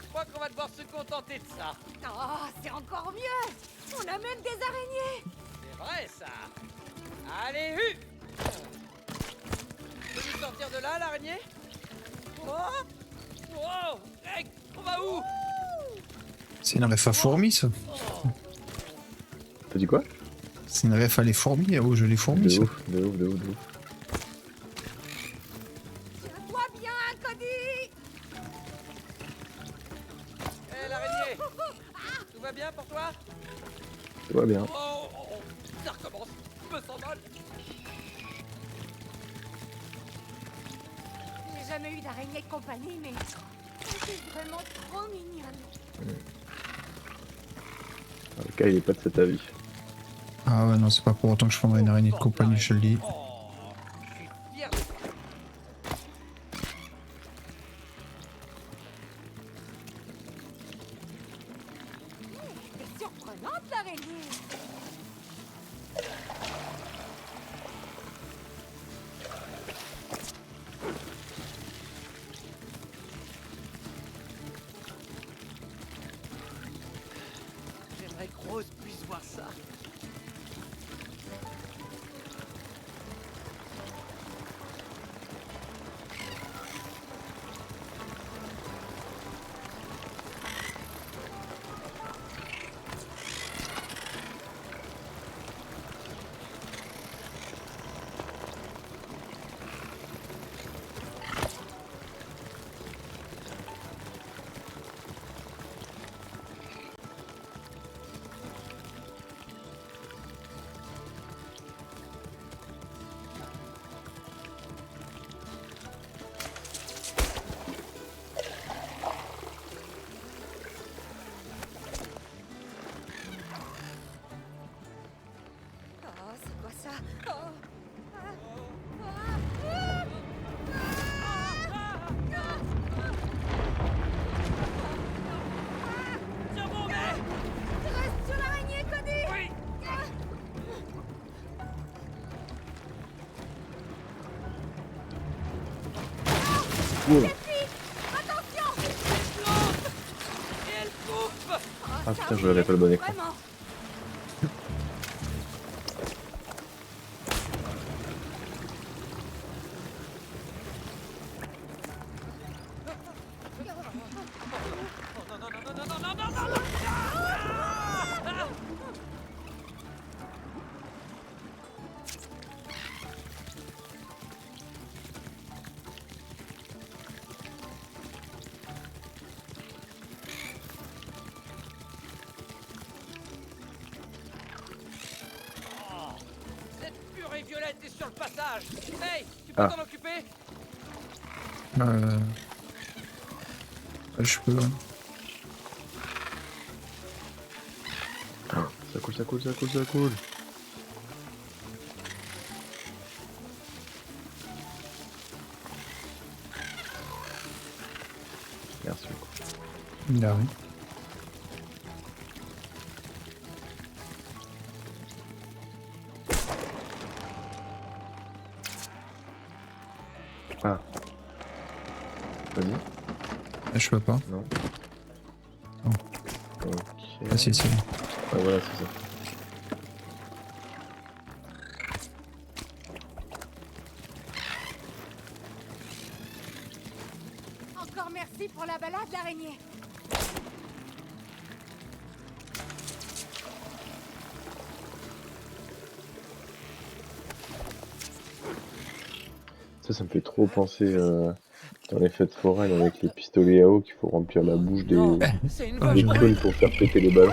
G: Je crois qu'on va devoir se contenter de ça.
C: Oh, c'est encore mieux. On a même des araignées.
G: C'est vrai, ça. Allez, hu. Tu peux nous sortir de là, l'araignée? Oh. Oh. Hey, on va où?
A: C'est une ref à fourmis, ça.
B: T'as dit quoi?
A: C'est une ref à les fourmis. Oh, je les fourmis,
B: De
A: ça.
B: ouf, de ouf, de ouf, de ouf.
C: Tiens-toi bien, Cody.
G: Hé, l'araignée. Tout va bien pour toi?
B: Tout va bien.
G: Oh, oh, oh. Ça recommence. Je me sens mal.
C: J'ai jamais eu d'araignée de compagnie, mais c'est vraiment trop mignonne.
B: Le cas, il est pas de cet avis.
A: Ah ouais, non, c'est pas pour autant que je prendrais une araignée de compagnie, je te le dis.
G: Oh, je suis fier de toi.
C: C'est surprenante, l'araignée.
G: J'aimerais que Rose puisse voir ça.
C: Oh, c'est quoi ça? Oh.
G: Tiens bon, mais...
C: Reste sur l'araignée, Cody.
G: Oui.
C: Attention.
G: Et elle coupe.
B: Ah putain, je l'avais pas le bon écran.
C: Vraiment.
G: message. Hey, tu peux
B: Ah.
G: t'en occuper?
A: Je peux. Hein.
B: Ça coule, ça coule, ça coule, ça coule. Merci beaucoup.
A: Ah oui.
B: Ah. Vas-y.
A: Je peux pas.
B: Non.
A: Oh.
B: Ok.
A: Ah si, si.
B: Ah voilà, c'est ça.
C: Encore merci pour la balade, l'araignée.
B: Ça me fait trop penser dans les fêtes foraines avec les pistolets à eau qu'il faut remplir la bouche des,
G: Non, c'est une
A: Ah,
B: des
A: je-
G: bonne
B: clowns pour faire péter les ballons.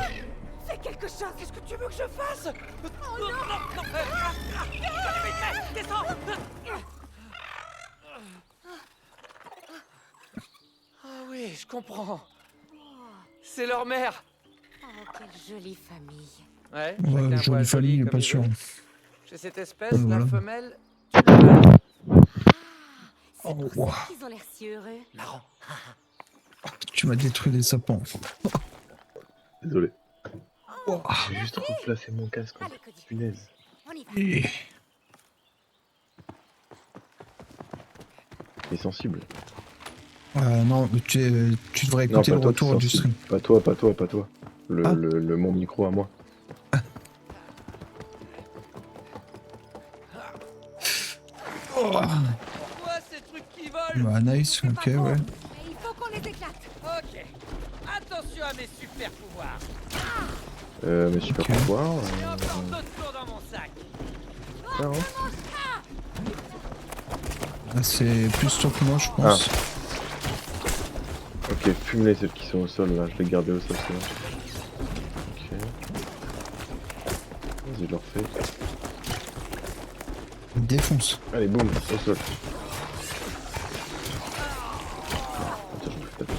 C: Fais quelque chose.
G: Qu'est-ce que tu veux que je fasse? Oh non, non, vite, descends. Ah oui, je comprends. C'est leur mère.
C: Oh, quelle jolie famille.
G: Ouais,
A: Ouais,
G: chacun voit
A: jolie famille,
G: comme
A: pas
G: il
A: sûr.
G: veut. Chez cette espèce,
A: Voilà.
G: la femelle, tu l'as.
C: C'est
A: Oh,
C: pour
A: wow.
C: ça qu'ils ont l'air si heureux.
G: Marrant.
A: Tu m'as détruit les sapins.
B: Désolé.
A: Oh.
B: J'ai juste replacé mon casque.
C: Allez, Cody,
B: Punaise.
C: on y va.
A: Et-
B: Il est sensible.
A: non, mais tu devrais
B: Non,
A: écouter
B: pas
A: le
B: toi,
A: retour
B: t'es
A: du
B: sensible.
A: stream.
B: Pas toi, pas toi, pas toi.
A: Ah.
B: Mon micro à moi.
A: Oh.
G: Pourquoi ces trucs qui volent?
A: Bah nice,
C: C'est
A: ok,
C: pas trop,
A: ouais.
C: mais il faut qu'on les éclate.
G: Ok. Attention à mes super pouvoirs.
B: Mais super
A: Ok.
B: pouvoir.
G: Et encore d'autres tours dans mon sac.
B: Ah, hein.
A: Ah, c'est plus toi que moi, je pense.
B: Ok, fume-les celles qui sont au sol là, je vais garder au sol celles-là. Ok. Vas-y, je leur fais.
A: Défonce.
B: Allez, boum, au sol. Attends, je me fais taper.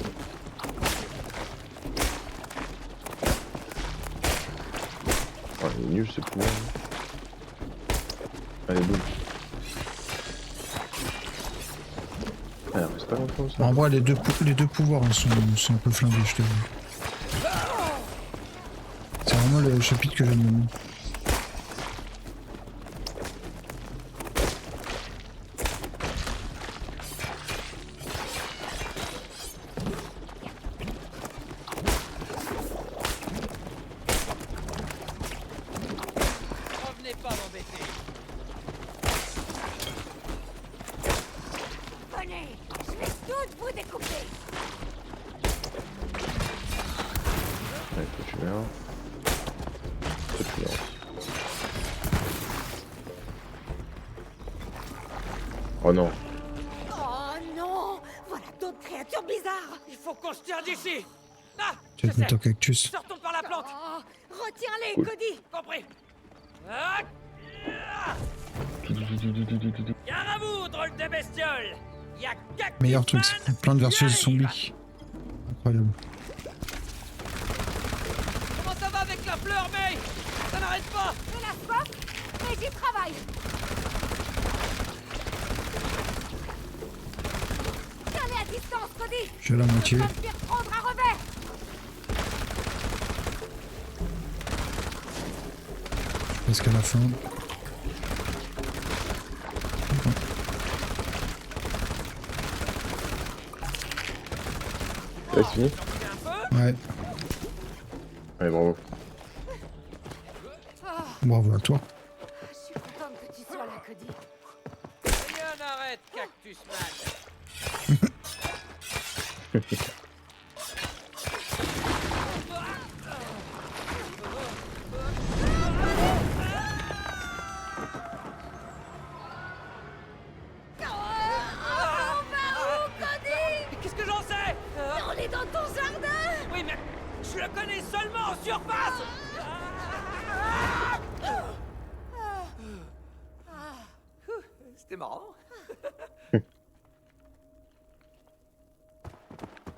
B: Oh, il est nul ce pouvoir. Allez, boum. Alors, c'est pas longtemps ça.
A: En vrai, les deux pouvoirs hein, sont un peu flingués, je te dis. C'est vraiment le chapitre que j'aime le moins.
G: Revenez pas m'embêter.
C: Venez, je vais toutes vous découper.
B: Allez, toi tu viens. Toi tu viens. Oh non.
C: Oh non, voilà d'autres créatures bizarres.
G: Il faut qu'on se tire d'ici. Ah,
A: Tu
G: je
A: vas te mettre au
G: sais.
A: cactus.
G: Sortons par la plante.
C: Oh, retiens-les,
B: Cool.
C: Cody.
G: Compris. Ah, Gare à vous, drôle de bestiole. Y'a Cactus
A: Meilleur truc,
G: Man
A: c'est plein de versus
G: qui arrive.
A: zombies. Incroyable.
G: Comment ça va avec la fleur, May? Ça n'arrête pas.
C: Je la soif et j'y travaille. Tiens-les à distance, Cody.
A: J'ai la moitié.
C: Je peux me faire prendre à revers.
A: Presque à la fin.
B: Là, c'est fini.
G: Un peu.
A: Ouais,
B: Allez, bravo.
A: bravo à toi.
C: Je suis contente que tu sois là, Cody.
G: Rien n'arrête, Cactus Man.
C: On va où, Cody?
G: Qu'est-ce que j'en sais?
C: On est dans ton jardin.
G: Oui, mais je le connais seulement en surface.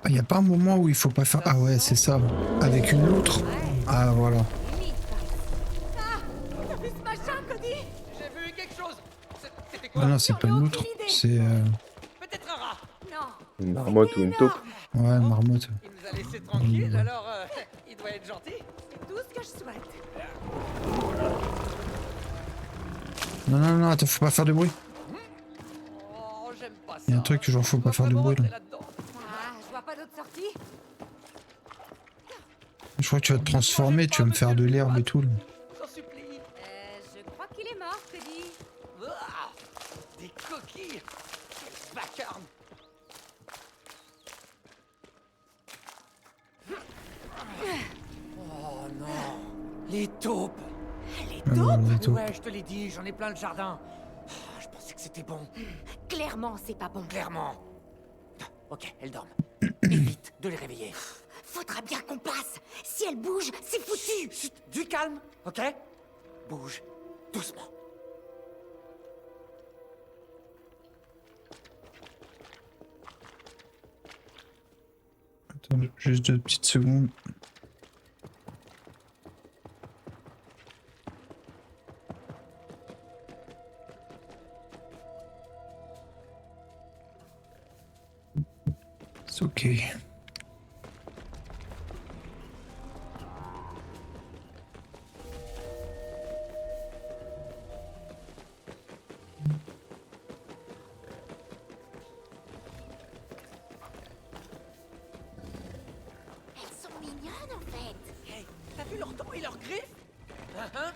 A: Il n'y a pas un moment où il faut pas faire... Ah ouais, c'est ça. Avec une loutre. Ah voilà.
C: Limite, par ici. Ah, t'as vu ce machin, Cody?
G: J'ai vu quelque chose. C'était
A: Ah
G: quoi?
A: non, c'est pas une loutre. C'est...
G: Peut-être un rat.
C: Non.
B: Une marmotte ou une taupe.
A: Ouais, une marmotte.
G: Il nous a laissé tranquille, alors il doit être gentil.
C: C'est tout ce que je souhaite.
A: Non, non, non, attends, faut pas faire de bruit.
G: Oh, j'aime pas ça.
A: Il y a un truc genre faut pas faire de bruit là.
G: là-dedans.
C: Ah, je vois pas d'autre sortie.
A: Je crois que tu vas te transformer, tu vas me faire de l'herbe et tout là.
G: J'en supplie.
C: Je crois qu'il est mort, Cody.
G: Ah, des coquilles. Quel vacarme. Oh non. Les taupes.
A: Ah, non, les taupes.
G: Ouais, je te l'ai dit, j'en ai plein le jardin. Ah, je pensais que c'était bon.
C: Clairement, c'est pas bon.
G: Clairement. Ok, elles dorment. Évite de les réveiller.
C: Faudra bien qu'on passe. Si elle bouge, c'est foutu.
G: Chut, du calme, ok? Bouge doucement.
A: Attends, juste 2 petites secondes. C'est ok.
C: Elles sont mignonnes, en fait.
G: Hey, t'as vu leurs dents et leurs griffes? Hein?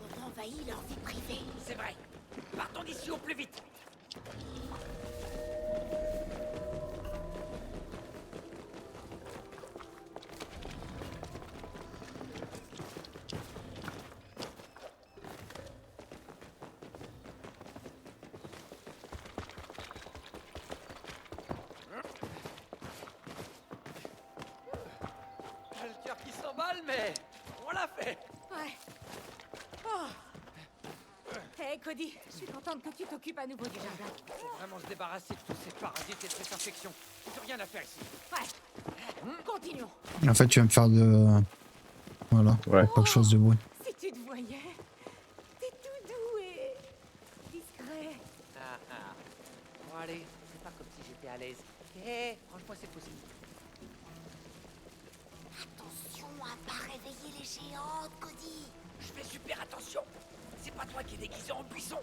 C: On envahit leur vie privée.
G: C'est vrai. Partons d'ici au plus vite. J'ai le cœur qui s'emballe, mais on l'a fait.
C: Ouais. Oh. Hey, Cody, je suis contente que tu t'occupes à nouveau du jardin.
G: Faut vraiment se débarrasser de tous ces parasites et de cette infection. Plus rien à faire ici.
C: Ouais. Continuons.
A: En fait, tu vas me faire de... Voilà.
B: Ouais.
A: Pas que je fasse de bruit.
C: Si tu te voyais, t'es tout doux et discret.
G: Ah ah. Bon allez, c'est pas comme si j'étais à l'aise. Ok, franchement c'est possible.
C: Attention à pas réveiller les géantes, Cody.
G: Je fais super attention. C'est pas toi qui es déguisé en buisson.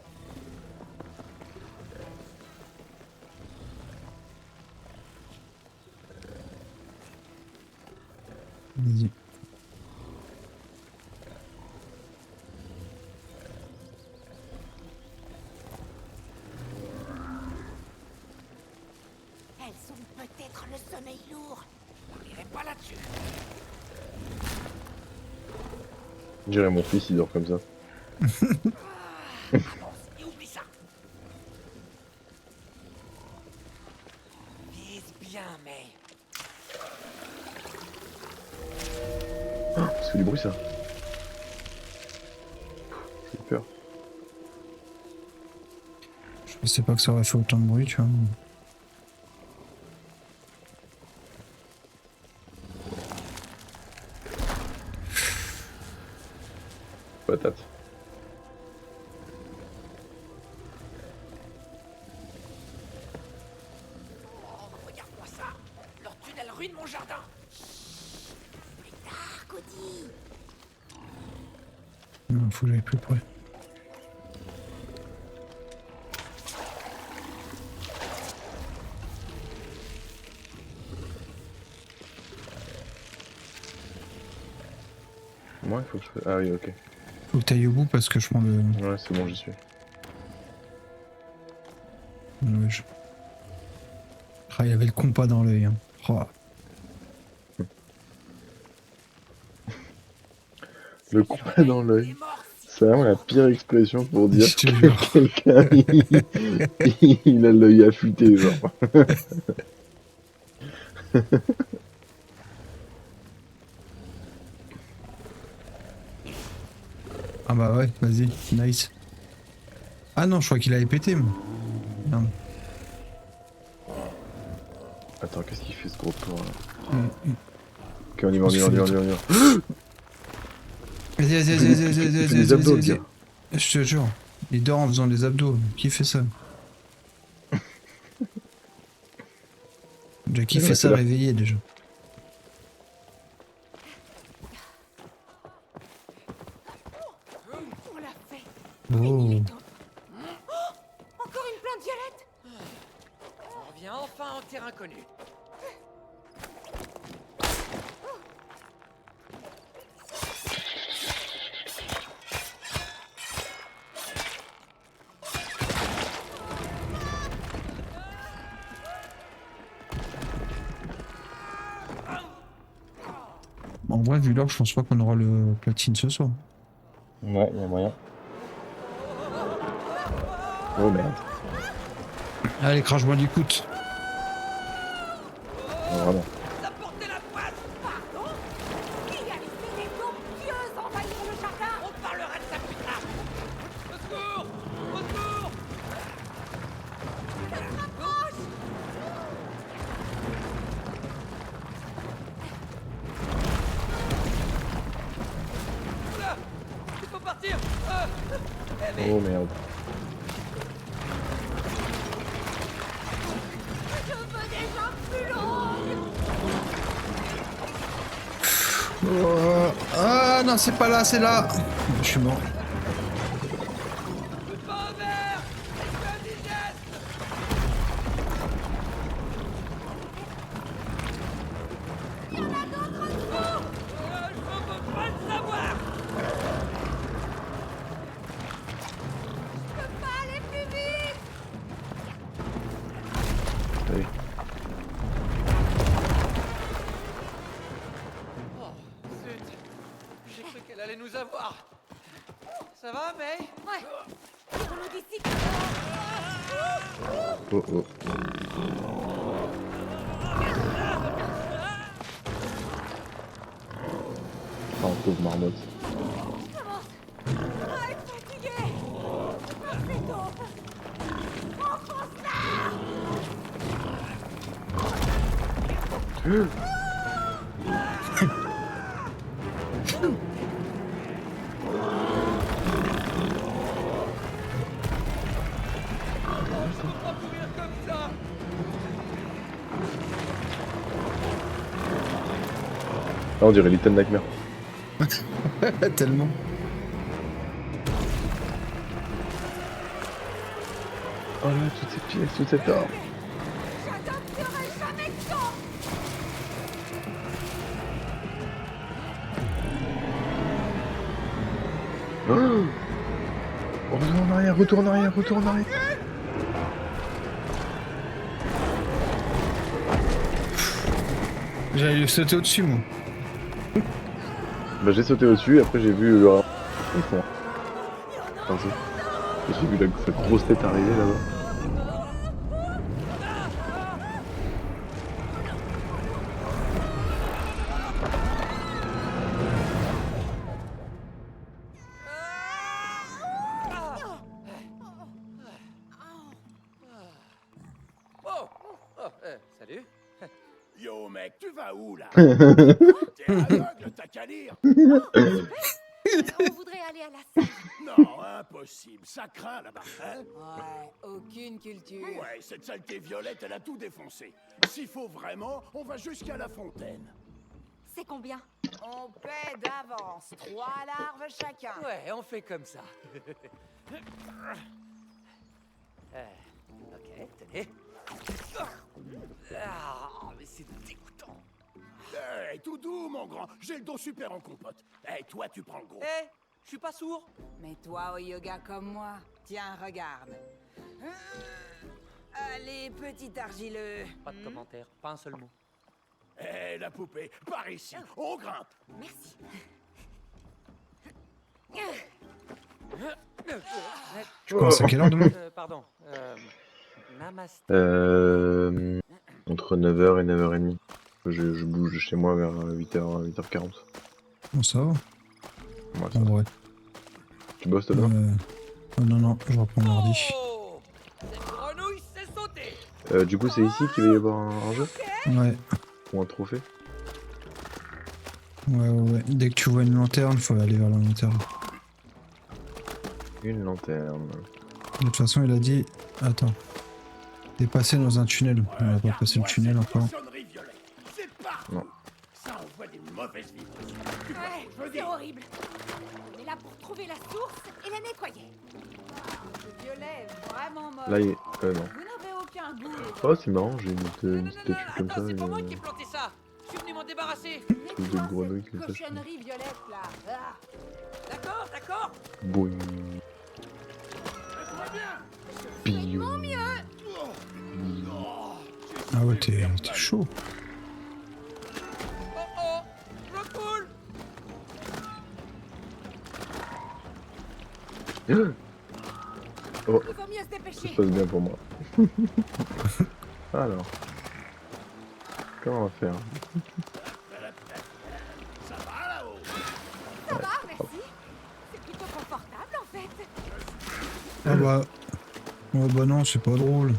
A: Vas-y.
C: Elles sont peut-être le sommeil lourd.
G: On n'irait pas là-dessus.
B: Je dirais mon fils, il dort comme ça.
G: Avance et oublie ça. Vise bien, mais...
B: Ça fait du bruit ça. J'ai peur.
A: Je pensais pas que ça aurait fait autant de bruit, tu vois.
B: Patate.
G: Oh, regarde-moi ça. Leur tunnel ruine mon jardin.
C: Ah, Cody.
A: Non, faut que j'aille plus près.
B: Moi, il faut que je... Ah oui, ok.
A: Faut que t'ailles au bout parce que je prends le...
B: Ouais, c'est bon, j'y suis.
A: Ouais, Ah, il avait le compas dans l'œil. Hein. Oh.
B: Le compas dans l'œil. C'est vraiment la pire expression pour dire
A: Je te
B: que
A: jure.
B: quelqu'un il a l'œil affûté, genre.
A: Ah bah ouais, vas-y, nice. Ah non, je crois qu'il avait pété, moi. Merde.
B: Attends, qu'est-ce qu'il fait ce gros porc là?
A: Mm.
B: Ok, on y va, on y va, on y va, on y va, on y va.
A: Vas-y, vas-y,
B: Il fait
A: vas-y,
B: des-
A: vas-y,
B: il
A: vas-y,
B: fait des
A: vas-y,
B: abdos,
A: vas-y,
B: le
A: vas-y. Je te jure. Il dort en faisant des abdos. Qui fait ça? Déjà, qui
B: Ouais,
A: fait
B: c'est
A: ça
B: là.
A: réveillé déjà?
C: On l'a fait.
A: Oh.
C: Il est temps. Oh, encore une plante violette.
D: On revient enfin en terrain connu.
A: En vrai, vu l'heure, je pense pas qu'on aura le platine ce soir.
B: Ouais, y'a moyen. Oh merde.
A: Allez, crache-moi du coûte.
B: Oh, vraiment.
D: Ça portait la poisse.
C: Pardon? Qui a laissé des eaux pieuses envahir le jardin?
D: On parlera de ça plus tard. Au secours! Au secours! Oula! Il faut partir!
B: Oh merde.
C: Je veux des jambes plus longues.
A: Ah non, c'est pas là, c'est là. Je suis mort.
D: Pas un verre! Fais un digeste! Je peux pas le savoir!
C: Je peux pas aller plus vite.
B: Allez.
D: Oh, zut! J'ai cru qu'elle allait nous avoir. Ça va, May?
C: Ouais. Tirons-nous d'ici.
B: Oh oh. Oh, pauvre marmotte.
C: Ah, être fatigué. C'est tôt. Enfonce-la.
D: Pas mourir comme ça!
B: Ah, on dirait Little Nightmare.
A: Tellement.
B: Oh là, toutes ces pièces, toute cette arme.
C: J'adopterai jamais de sang.
B: Oh, retourne en arrière, retourne en arrière, retourne en arrière.
A: J'allais sauter au-dessus, moi.
B: Bah j'ai sauté au-dessus, après j'ai vu le... Ils font... Enfin, j'ai vu cette grosse tête arriver là-bas.
D: Oh! Oh, salut!
E: Yo mec, tu vas où là? T'es aveugle, t'as qu'à lire.
C: On voudrait aller à la salle.
E: Non, impossible, ça craint là-bas, hein?
H: Ouais, aucune culture.
E: Ouais, cette saleté violette, elle a tout défoncé. S'il faut vraiment, on va jusqu'à la fontaine.
C: C'est combien?
H: On paie d'avance, 3 larves chacun.
D: Ouais, on fait comme ça. Ok, tenez. Ah, mais c'est dégoûtant.
E: Hey, tout doux, mon grand, j'ai le dos super en compote. Hey, toi, tu prends le gros.
D: Eh, je suis pas sourd.
H: Mais toi au yoga comme moi, tiens, regarde. Allez, petit argileux.
D: Pas de commentaire, pas un seul mot.
E: Hé, la poupée, par ici, on grimpe.
C: Merci.
A: Tu commences à quelle heure demain?
D: Pardon. Namaste.
B: Entre 9h et 9h30. Je bouge de chez moi vers 8h, 8h40.
A: Bon, ça va.
B: Ouais, ça
A: En
B: va.
A: vrai.
B: Tu bosses demain
A: Oh non, non, je reprends mardi.
G: Oh, cette grenouille s'est sautée.
B: Du coup, c'est ici qu'il va y avoir un jeu
A: Ouais,
B: ou un trophée?
A: ouais. Dès que tu vois une lanterne, faut aller vers la lanterne.
B: Une lanterne.
A: De toute façon, il a dit. Attends. T'es passé dans un tunnel. On va pas passer le tunnel encore.
E: Cochonnerie violette. C'est partout.
B: Non.
E: Ça envoie des mauvaises vibrations. Tu vois
C: Ouais,
E: ce que je veux
C: c'est
E: dire?
C: horrible. On est là pour trouver la source et la nettoyer.
H: Ce violet est vraiment moche.
B: Là, il... non.
H: Vous n'avez aucun goût, les
B: Oh, c'est marrant, j'ai une
G: Non,
B: statue comme ça,
G: attends, c'est pas moi
B: une
G: qui ai planté ça. Je suis venu m'en débarrasser.
B: truc de grenouille comme ça. je sais.
H: cochonnerie violette, là. Ah.
G: D'accord, d'accord.
B: Boing.
E: Très bien.
B: Piou.
A: Ah ouais, t'es chaud.
G: Oh oh, je me coule.
B: Oh,
C: Il vaut mieux se
B: ça
C: dépêcher.
B: se passe bien pour moi. Alors. Comment on va faire?
E: Ça va là-haut?
C: Ça va, merci. C'est plutôt confortable en fait.
A: Ah bah. Oh bah non, c'est pas drôle.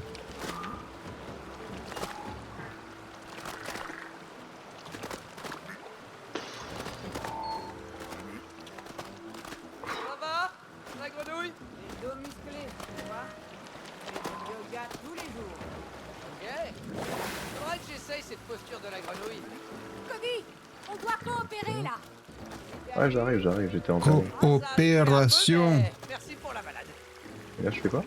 G: Ça va, la grenouille?
H: Les dos musclés, tu vois. Je fais du yoga tous les jours.
G: Ok. Faudrait que j'essaye cette posture de la grenouille.
C: Cody, on doit coopérer là.
B: Ouais, j'arrive, j'étais en train.
A: Coopération.
G: Ah, ça me fait un peu, mais merci pour la balade.
B: Et là, je fais quoi?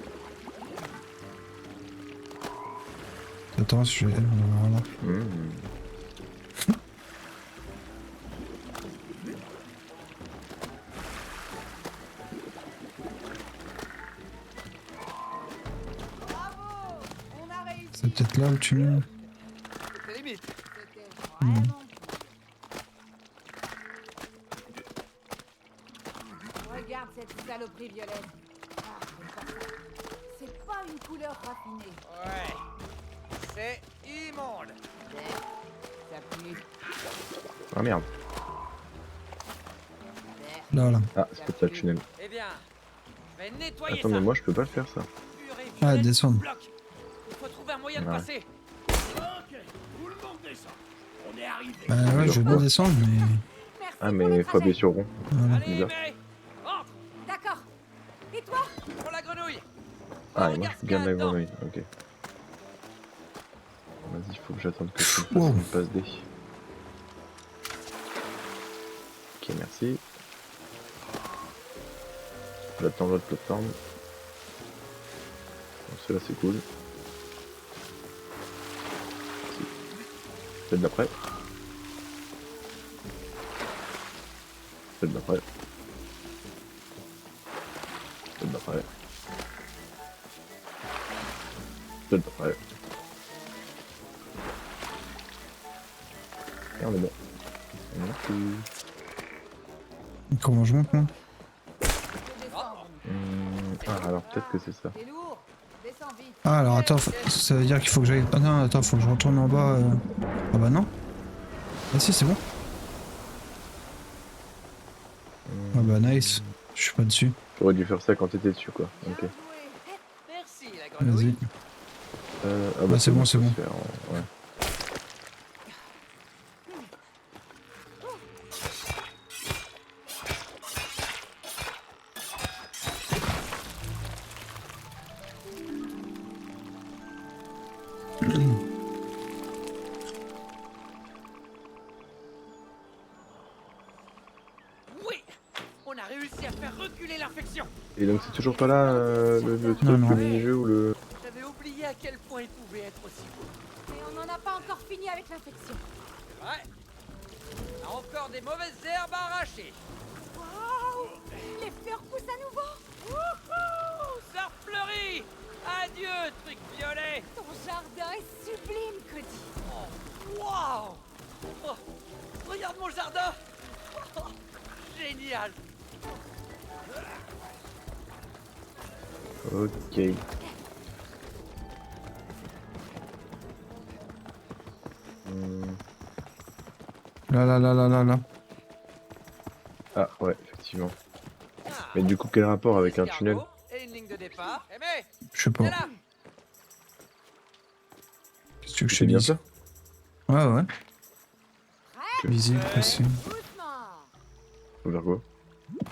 A: Attends, je vais. Voilà.
H: Bravo, on a réussi.
A: C'est peut-être là le tunnel.
G: C'est limite.
H: C'était vraiment cool. Regarde cette saloperie violette. Ah, c'est pas ça. C'est pas une couleur raffinée.
G: Ouais. C'est immonde.
H: Ça pue.
B: Ah merde.
A: Là, là.
B: Ah, c'est peut-être ça le tunnel.
G: Eh bien, je vais nettoyer
B: Attends,
G: ça.
B: mais moi, je peux pas le faire ça.
G: Pur et
A: Ah,
G: violette
A: descendre.
G: bloc. Il faut trouver un moyen de
B: Ouais.
G: passer.
E: Ok, tout le monde descend. On est arrivé.
A: Bah ouais, je veux bien descendre, mais.
C: Merci
B: Ah,
C: pour
B: mais
C: le
B: faut appuyer
C: trajet.
B: sur rond.
A: Voilà.
G: Allez,
B: Bizarre.
G: mais rentre
C: D'accord. Et toi?
G: pour la grenouille.
B: Ah, et moi,
G: Regarde
B: je
G: ce qu'il y a
B: garde la
G: dedans.
B: grenouille. Ok. Vas-y, il faut que j'attende que tu me fasses
A: Wow.
B: une passe D. Ok, merci. J'attends l'autre plateforme. Donc, celle-là, c'est cool. Merci. Celle d'après. Celle d'après. Celle d'après. Celle d'après. Et on est bon. Merci.
A: Comment je monte, moi?
B: Ah, alors peut-être que c'est ça.
H: C'est lourd. Descends vite.
A: Ah, alors attends, ça veut dire qu'il faut que j'aille. Ah non, attends, faut que je retourne en bas. Ah bah non. Ah si, c'est bon. Ah bah nice. Je suis pas dessus.
B: J'aurais dû faire ça quand t'étais dessus, quoi. Ok.
H: Bien joué.
G: Merci, la grenouille.
A: Vas-y.
B: Ah
A: Ah, c'est bon, c'est
B: faut
A: bon.
B: se faire en- ouais.
G: Oui, on a réussi à faire reculer l'infection.
B: Et donc c'est toujours pas là le truc,
A: Non, non.
B: le mini-jeu ou le...
G: J'avais oublié à quel point il pouvait être aussi beau.
C: Et on n'en a pas encore fini avec l'infection.
G: Ouais. On a encore des mauvaises herbes à arracher.
C: Waouh! Les fleurs poussent à nouveau.
G: Wouhou! Ça refleurit. Adieu, truc violet.
C: Ton jardin est sublime, Cody.
G: Oh, waouh! Oh, regarde mon jardin. Oh, génial.
B: Ok.
A: Là.
B: Ah ouais, effectivement.
G: Ah,
B: Mais du coup, quel rapport avec un tunnel?
G: Et une ligne de départ. Eh mais,
A: Je sais pas.
G: viens là.
A: Qu'est-ce que tu veux que je te
B: C'est bien
A: dise?
B: ça?
A: Ouais, ouais.
H: Prêt
A: Visible, possible.
H: Doucement.
B: Faut faire quoi?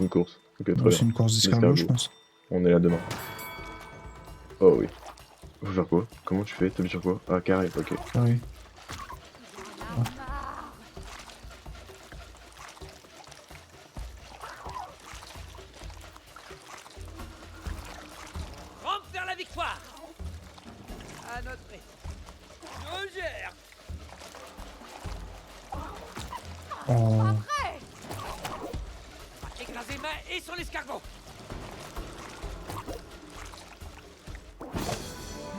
B: Une course. Ok, très
A: Bon, c'est
B: bien.
A: une course d'escargot, je pense.
B: On est là demain. Oh oui. Faut faire quoi? Comment tu fais? T'appuies sur quoi? Ah, carré, ok.
A: Ah oui.
H: J'en ai marre.
G: Rentre vers la victoire. À notre rythme. Je gère.
A: Oh.
G: Écraser main et sur l'escargot.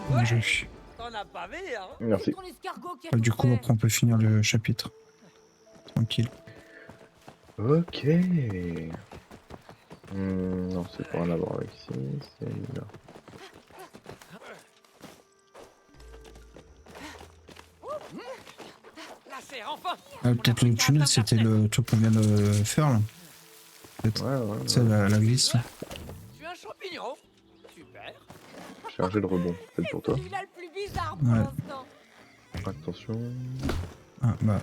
A: Bien joué.
G: T'en as pas vu, hein?
B: Merci.
H: Ton escargot qui a
A: Bah, du
H: tout
A: coup,
H: fait.
A: après, on peut finir le chapitre. Tranquille.
B: Ok. Non, c'est pour en avoir avec ici. C'est là.
G: La serre, enfin.
A: Peut-être le tunnel, c'était le truc qu'on vient de faire, là.
B: Ouais.
A: C'est la glisse. Là.
G: Je suis un champignon. Super.
B: J'ai un jet de rebond, peut-être pour toi.
H: Celui-là le plus bizarre pour
A: Ouais.
H: l'instant.
B: Attention.
A: Ah, bah.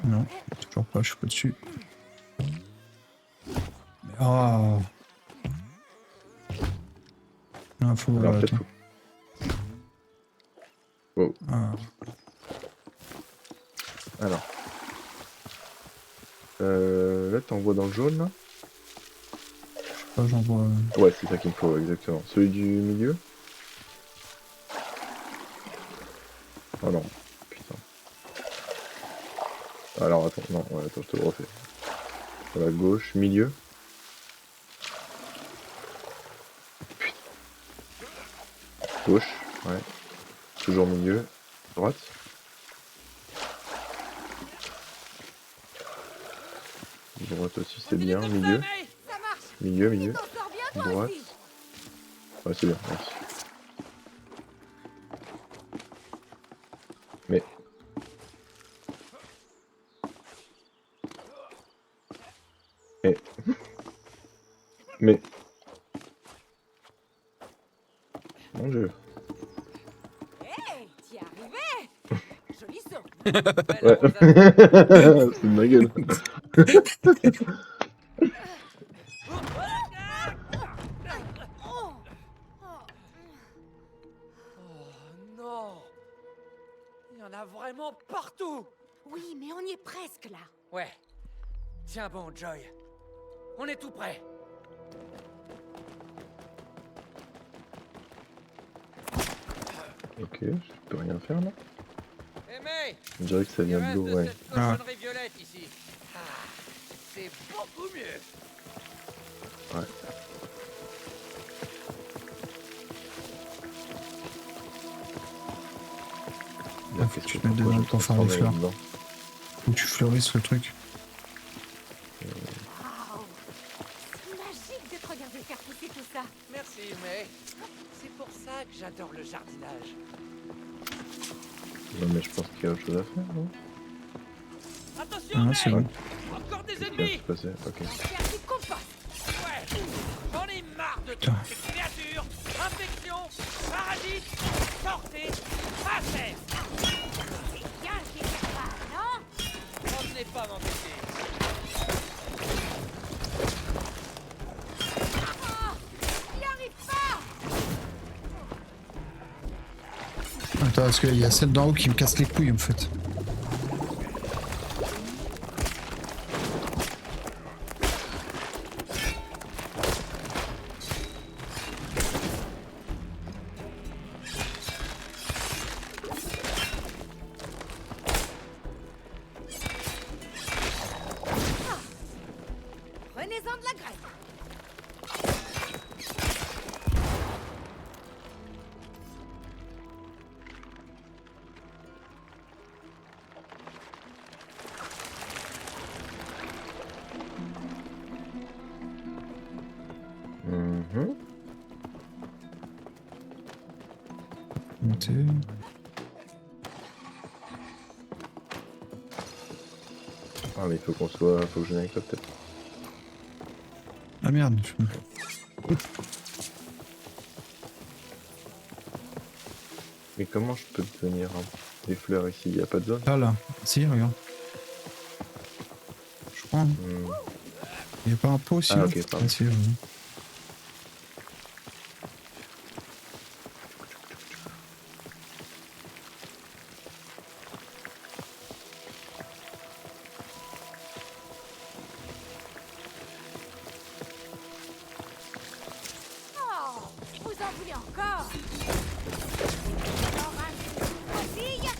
A: Non, toujours pas, je suis pas dessus. Oh. Non, faut...
B: Alors, peut-être
A: attends.
B: Oh.
A: Ah.
B: Alors. Là, t'envoies dans le jaune, là?
A: Là, j'en vois...
B: Ouais, c'est ça qu'il me faut, exactement. Celui du milieu? Oh non. Putain. Alors, attends, non, ouais, attends, je te le refais. À la gauche, milieu. Putain. Gauche, ouais. Toujours milieu. Droite. Droite aussi, c'est bien. Milieu.
H: Ça marche.
B: Milieu.
H: T'en sors bien toi
B: Droite.
H: aussi.
B: Ouais, c'est bien, merci. Mais... Mais... Mon dieu.
H: Hey, t'y es arrivé. Joli saut.
B: Ouais. C'est de ma gueule.
H: Oh.
G: Oh non. Il y en a vraiment partout.
C: Oui, mais on y est presque là.
G: Ouais. Tiens bon, Joy. On est tout prêt.
B: Ok, je peux rien faire là.
G: Eh mais,
B: On dirait que ça
G: il
B: vient de
G: reste
B: l'eau, ouais.
G: cette cochonnerie violette ici. Ah, c'est beaucoup mieux.
B: Ouais.
A: Ah, faut que tu te mettes dedans pour faire les fleurs. Faut que tu fleurisses le truc.
C: Waouh! C'est magique de te regarder faire pousser tout ça.
G: Merci, mais c'est pour ça que j'adore le jardinage.
B: Non mais je pense qu'il y a autre chose à faire, non?
G: Attention,
A: Ah, c'est
G: mec.
A: bon.
G: Encore des
B: Qu'est-ce qui va
G: ennemis.
B: se passer? Ok.
H: Faire du compost.
G: Ouais. J'en ai marre de
A: Putain.
G: toutes ces créatures. Infections, parasites, sortez, passez.
H: C'est bien qui est capable, non?
G: Revenez pas m'embêter.
H: Oh, j'y arrive pas.
A: Attends, parce qu'il y a celle d'en haut qui me casse les couilles en fait.
H: Prenez-en de la graine.
B: Mhm.
A: Monter.
B: Ah mais il faut qu'on soit... Faut que je vienne avec toi peut-être.
A: Ah merde.
B: Mais comment je peux obtenir des fleurs ici? Y a pas de zone?
A: Ah là. Si, regarde. Je crois. Il n'y a pas un pot aussi
B: Ah
A: là
B: ok, pardon.
A: Ah, si, ouais.
C: Oh, vous en voulez encore? Alors, un fille.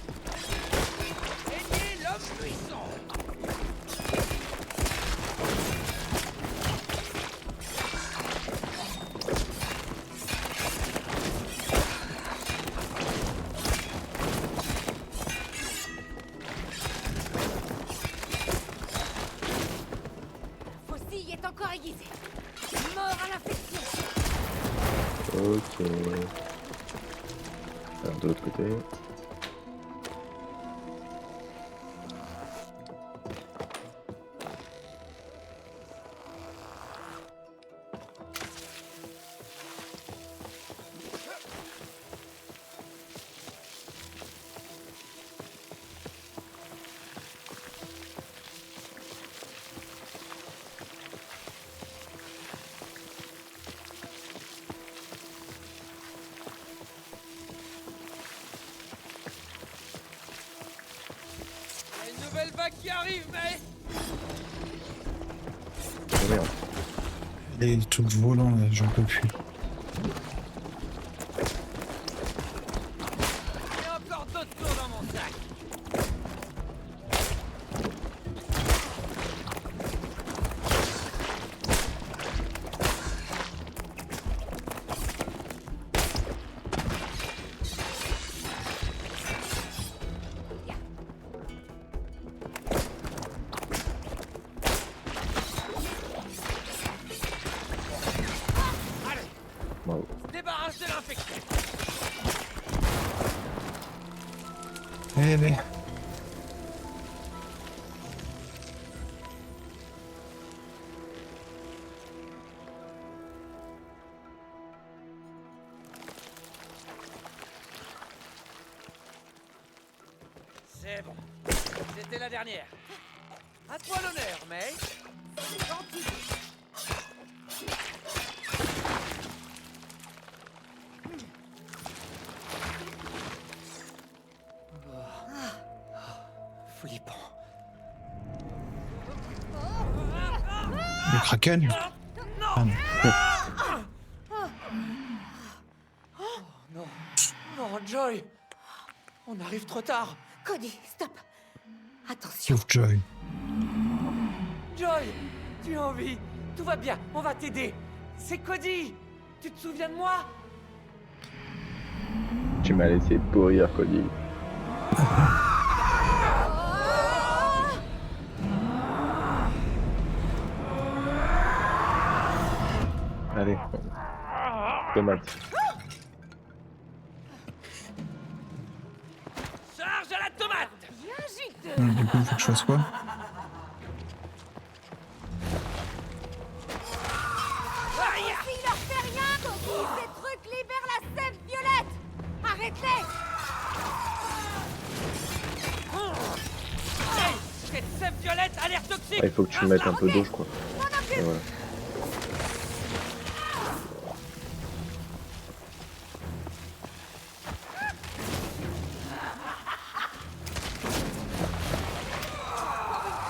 E: Aidez l'homme puissant.
C: Faucille est encore aiguisée. Mort à l'infection.
B: Ok. Alors de l'autre côté.
E: Il y a une nouvelle vague qui arrive, mais...
B: Oh merde.
A: Les trucs volants là, j'en peux plus.
E: Il y a encore d'autres tours dans mon sac.
B: Bravo.
E: Débarrasse de l'infection.
A: Allez.
E: C'est bon. C'était la dernière. À toi l'honneur, mais...
D: Flippant.
A: Le kraken. Ah, non.
D: Non, non, Joy. On arrive trop tard.
C: Cody, stop. Attention.
A: Sauf Joy.
D: Joy, tu es en vie. Tout va bien, on va t'aider. C'est Cody. Tu te souviens de moi?
B: Tu m'as laissé pourrir, Cody. Allez. Tomate.
E: Charge à la tomate.
C: Bien juteux.
A: Du coup, faut que je fasse quoi?
E: Aïe.
C: Il leur fait rien, Cody. Ces trucs libèrent la sève violette. Arrête-les.
E: Hey, cette sève violette a l'air toxique.
B: Ah, il faut que tu mettes un peu d'eau, je crois. Et voilà.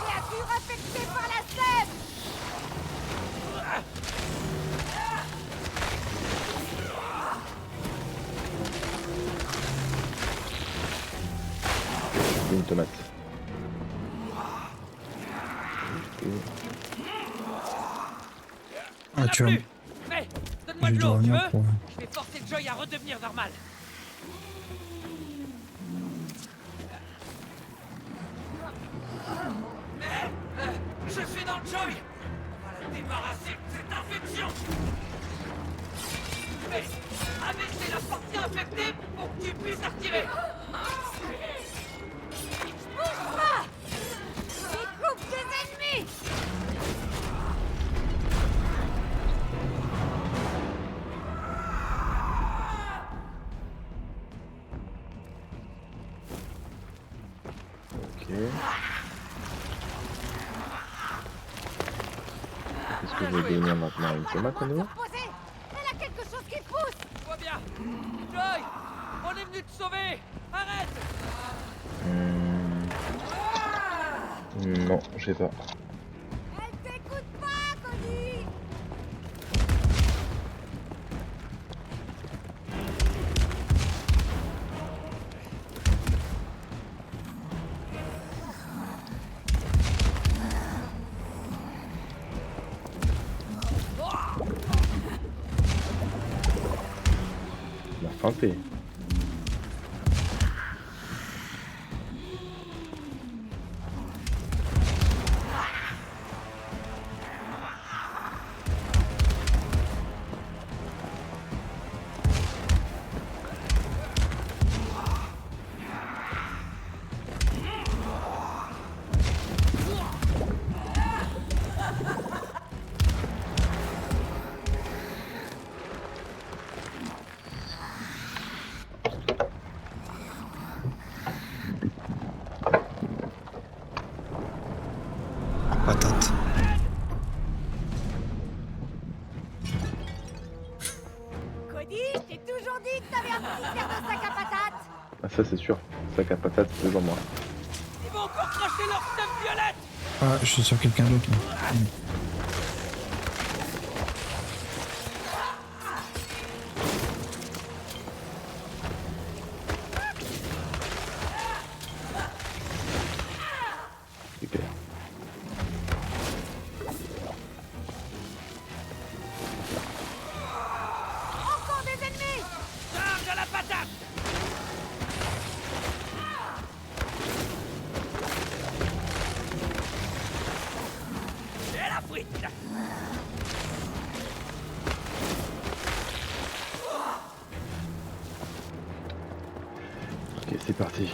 C: Créature affectée par la sève.
B: Une tomate.
A: Ah, tu vois.
E: Mais, donne-moi
A: J'ai
E: de
A: dû
E: l'eau, tu
A: revenir
E: veux?
A: pour.
E: Je vais forcer Joy à redevenir normal. Je suis dans Joy. On va la débarrasser de cette infection. Mais, abaissez la partie infectée pour que tu puisses la retirer.
C: Bouge pas. Il coupe des ennemis.
B: Qu'est-ce que je vais devenir maintenant? Une tomate à nouveau?
C: Reposez. Elle a quelque chose qui pousse.
G: Tout va bien. Joy, on est venu te sauver. Arrête.
B: Non, je sais pas.
C: Elle t'écoute pas, Cody.
B: Il m'a frappé.
A: Patate.
C: Cody, je t'ai toujours dit que t'avais un petit verre de sac à patates.
B: Ah ça c'est sûr. Sac à patates, c'est toujours moi.
G: Ils vont encore cracher leur stuff violette.
A: Ah, je suis sur quelqu'un d'autre. Là.
B: Super.
C: Encore des ennemis.
G: Charge à la patate. Et la frite.
B: Ok, c'est parti.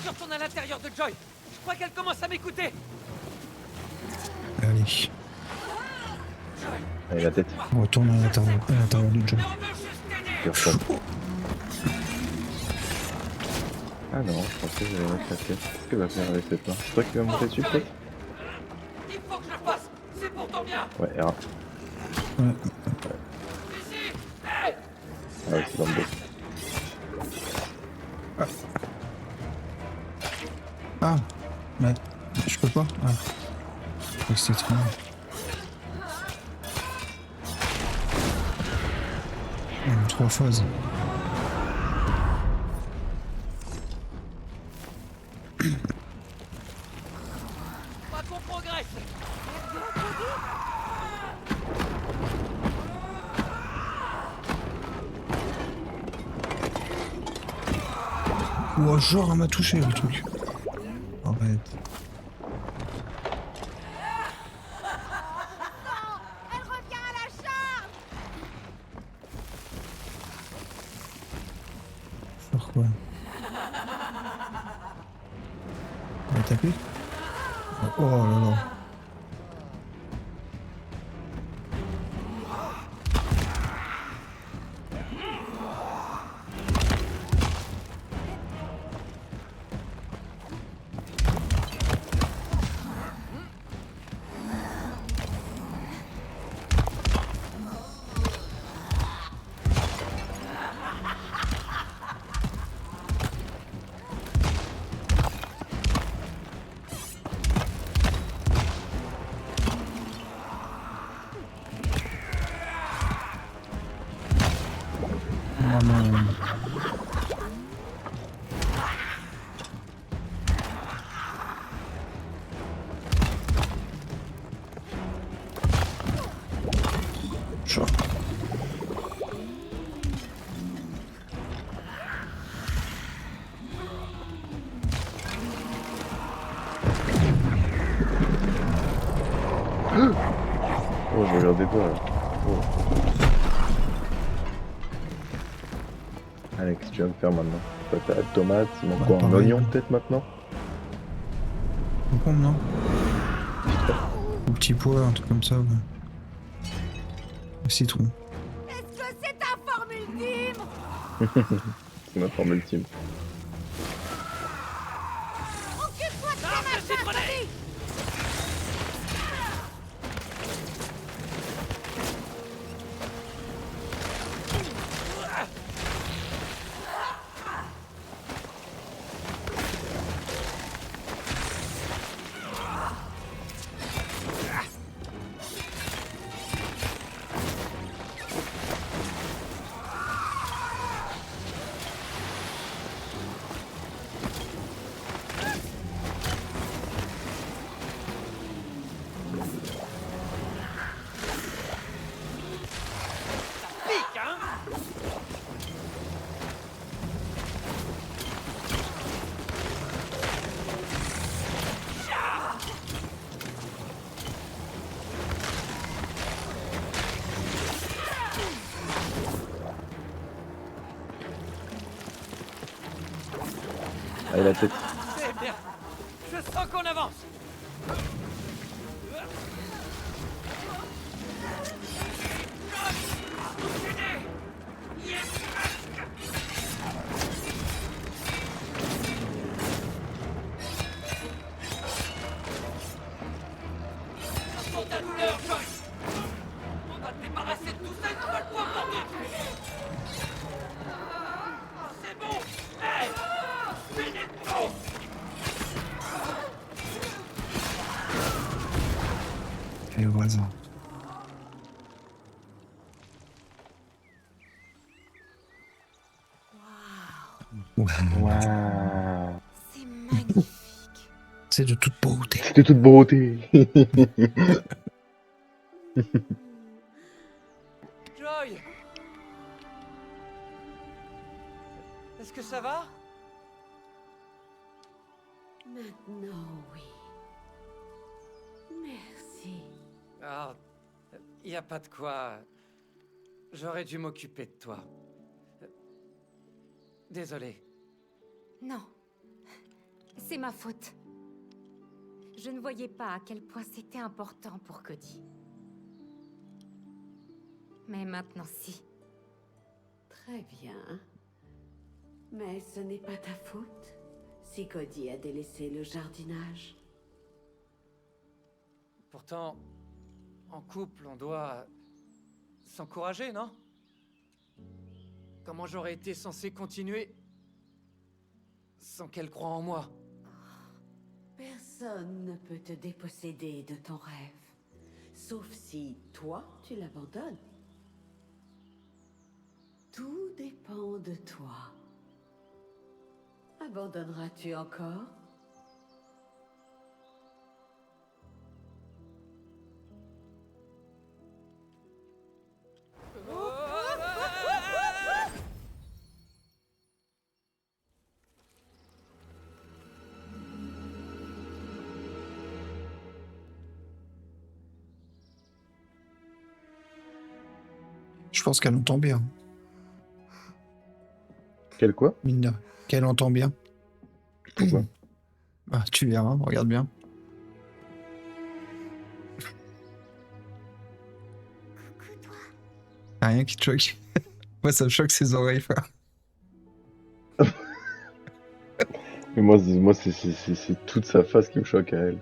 G: Je retourne à l'intérieur de Joy. Je crois qu'elle commence à m'écouter.
A: Allez,
B: Allez, la tête.
A: on retourne à l'intérieur du jeu.
G: Mais on veut juste t'aider.
B: Je retourne. Ah non, je pensais que j'allais mettre la tête. Qu'est-ce qu'elle va faire avec cette main? C'est toi qui vas monter dessus peut-être?
G: Il faut que je le fasse. C'est pour ton bien.
B: Ouais, R1.
A: Ouais.
G: Ici. Hey.
B: Ah ouais, c'est dans le dos.
A: Ah, mais je peux pas. Ah. Je crois que c'était trop. Oh, 3 phases.
G: Pas qu'on progresse.
A: Ouah, genre, elle m'a touché le truc. Arrête.
C: Elle revient à la charge.
A: Faire quoi? On va taper? Oh là là. Oh non. Genre.
B: Oh, je regardais pas là. Oh. Alex, tu vas me faire maintenant. Patate, tomate, il manque
A: Bah,
B: quoi? Un
A: pareil.
B: oignon peut-être maintenant?
A: Concombre, non? Ou petit pois, un truc comme ça. Ouais. Citron.
C: Est-ce que c'est ta forme ultime?
B: C'est ma forme ultime.
C: Occupe-toi de
G: Charge
C: tes
G: de
C: machins,
G: citronné.
C: Cody.
B: la tête.
G: C'est bien. Je sens qu'on avance. Pour ta douleur, Joyce. On va te débarrasser de tout ça une fois le point pour toutes. C'est bon. Hey, finis le trou.
A: Les voisins. Ouais.
B: Waouh.
C: C'est magnifique.
A: C'est de toute beauté.
B: C'était toute beauté.
G: Joy. Est-ce que ça va?
H: Maintenant, oui. Merci.
G: Ah, y a pas de quoi. J'aurais dû m'occuper de toi. Désolé.
C: Non. C'est ma faute. Je ne voyais pas à quel point c'était important pour Cody. Mais maintenant, si.
H: Très bien. Mais ce n'est pas ta faute si Cody a délaissé le jardinage.
G: Pourtant, en couple, on doit s'encourager, non? Comment j'aurais été censé continuer sans qu'elle croie en moi?
H: Personne ne peut te déposséder de ton rêve. Sauf si, toi, tu l'abandonnes. Tout dépend de toi. Abandonneras-tu encore?
A: Je pense qu'elle entend bien.
B: Quel quoi?
A: Mine de rien. Qu'elle entend bien.
B: Pourquoi?
A: Ah, tu verras, regarde bien.
C: Coucou, toi.
A: Rien qui te choque. Moi, ça me choque ses oreilles, frère.
B: Mais moi c'est toute sa face qui me choque à elle.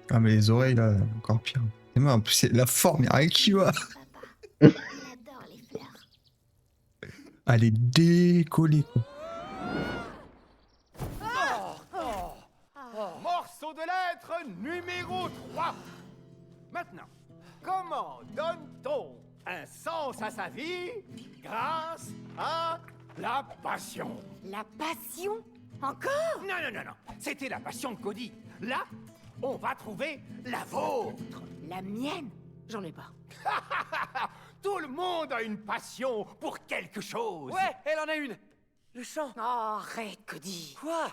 A: Ah, mais les oreilles, là, encore pire. Et moi, en plus, c'est la forme, y'a rien qui va.
C: Papa, elle adore les fleurs.
A: Elle est décollée, quoi.
E: Morceau de lettre numéro 3. Maintenant, comment donne-t-on un sens à sa vie grâce à la passion?
C: La passion? Encore?
E: Non, non, non, non. C'était la passion de Cody. Là, on va trouver la vôtre.
C: La mienne? J'en ai pas.
E: Tout le monde a une passion pour quelque chose.
G: Ouais, elle en a une. Le chant.
C: Oh, arrête, Cody.
G: Quoi?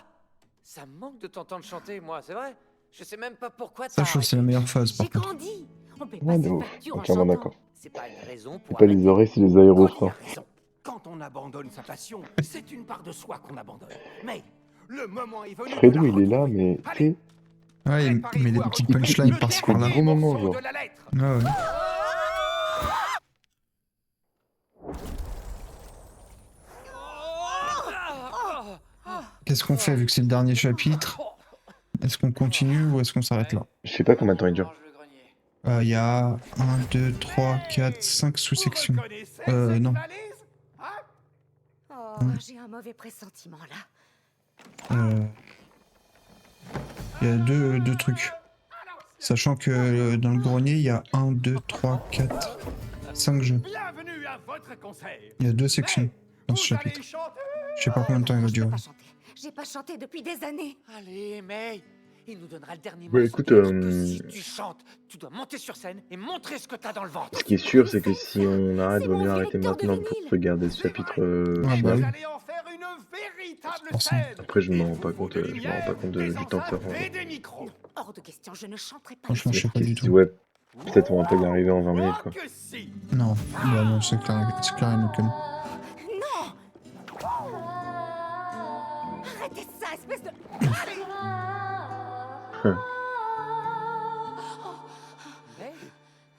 G: Ça me manque de t'entendre chanter, moi, c'est vrai? Je sais même pas pourquoi
A: Ça, je trouve que c'est la meilleure phase, par
C: J'ai
A: contre.
C: grandi. On paie
B: Ouais,
C: pas
B: de
C: ses
B: ouf.
C: factures en
B: Entièrement
C: chantant.
B: d'accord.
E: C'est pas une raison
B: C'est
E: pour
B: pas les
E: arrêter.
B: oreilles, c'est les
E: Cody
B: aérofreins.
E: a raison. Quand on abandonne sa passion, c'est une part de soi qu'on abandonne. Mais le moment est venu. de
B: Fredo,
E: la
B: il est là,
E: retrouver.
B: mais tu
E: Allez,
B: sais,
A: Ouais, il met des petites punchlines par-ci par-là.
B: Gros moment, genre.
E: de la lettre.
A: Ouais, ouais. Qu'est-ce qu'on fait vu que c'est le dernier chapitre? Est-ce qu'on continue ou est-ce qu'on s'arrête là?
B: Je sais pas combien de temps il dure.
G: Range le grenier.
A: Il y a 1, 2, 3, 4, 5 sous-sections.
E: Vous reconnaissez
A: Non.
E: cette valise? Hein?
C: Oh, j'ai un mauvais pressentiment là.
A: Il y a deux trucs. Sachant que dans le grenier, il y a 1, 2, 3, 4, 5 jeux.
E: Bienvenue à votre concert.
A: Il y a 2 sections dans ce
E: Vous allez
A: chapitre.
E: chanter?
A: Je sais pas combien de temps il va
C: Je peux
A: durer.
C: pas chanter. J'ai pas chanté depuis des années.
G: Allez, May. Il nous donnera le dernier
B: Bah,
G: morceau
B: écoute,
G: de lettre que si tu chantes, tu dois monter sur scène et montrer ce que t'as dans le ventre.
B: Ce qui est sûr, c'est que si on arrête,
C: C'est
B: vaut
C: mon
B: mieux
C: vieux
B: arrêter
C: lecteur de
B: maintenant pour
C: vinyle.
B: regarder ce chapitre.
A: Ah, bah
E: Vous
A: oui.
E: allez en faire une véritable
A: pour ça.
E: scène.
B: Après, je m'en
E: Il
B: rends pas
E: vous faut
B: compte,
E: des
B: je m'en rends
E: lumières,
B: pas compte
E: des
B: du temps que ça
E: enceintes
B: prend.
E: et des micros.
C: Hors de question, je ne chanterai pas.
A: Franchement, je sais pas du tout.
B: Ouais, peut-être on va pas y arriver en 20 minutes,
E: Oh
B: quoi.
E: que si.
A: Non, bah non, c'est clair et aucun.
C: Non. Arrêtez ça, espèce de...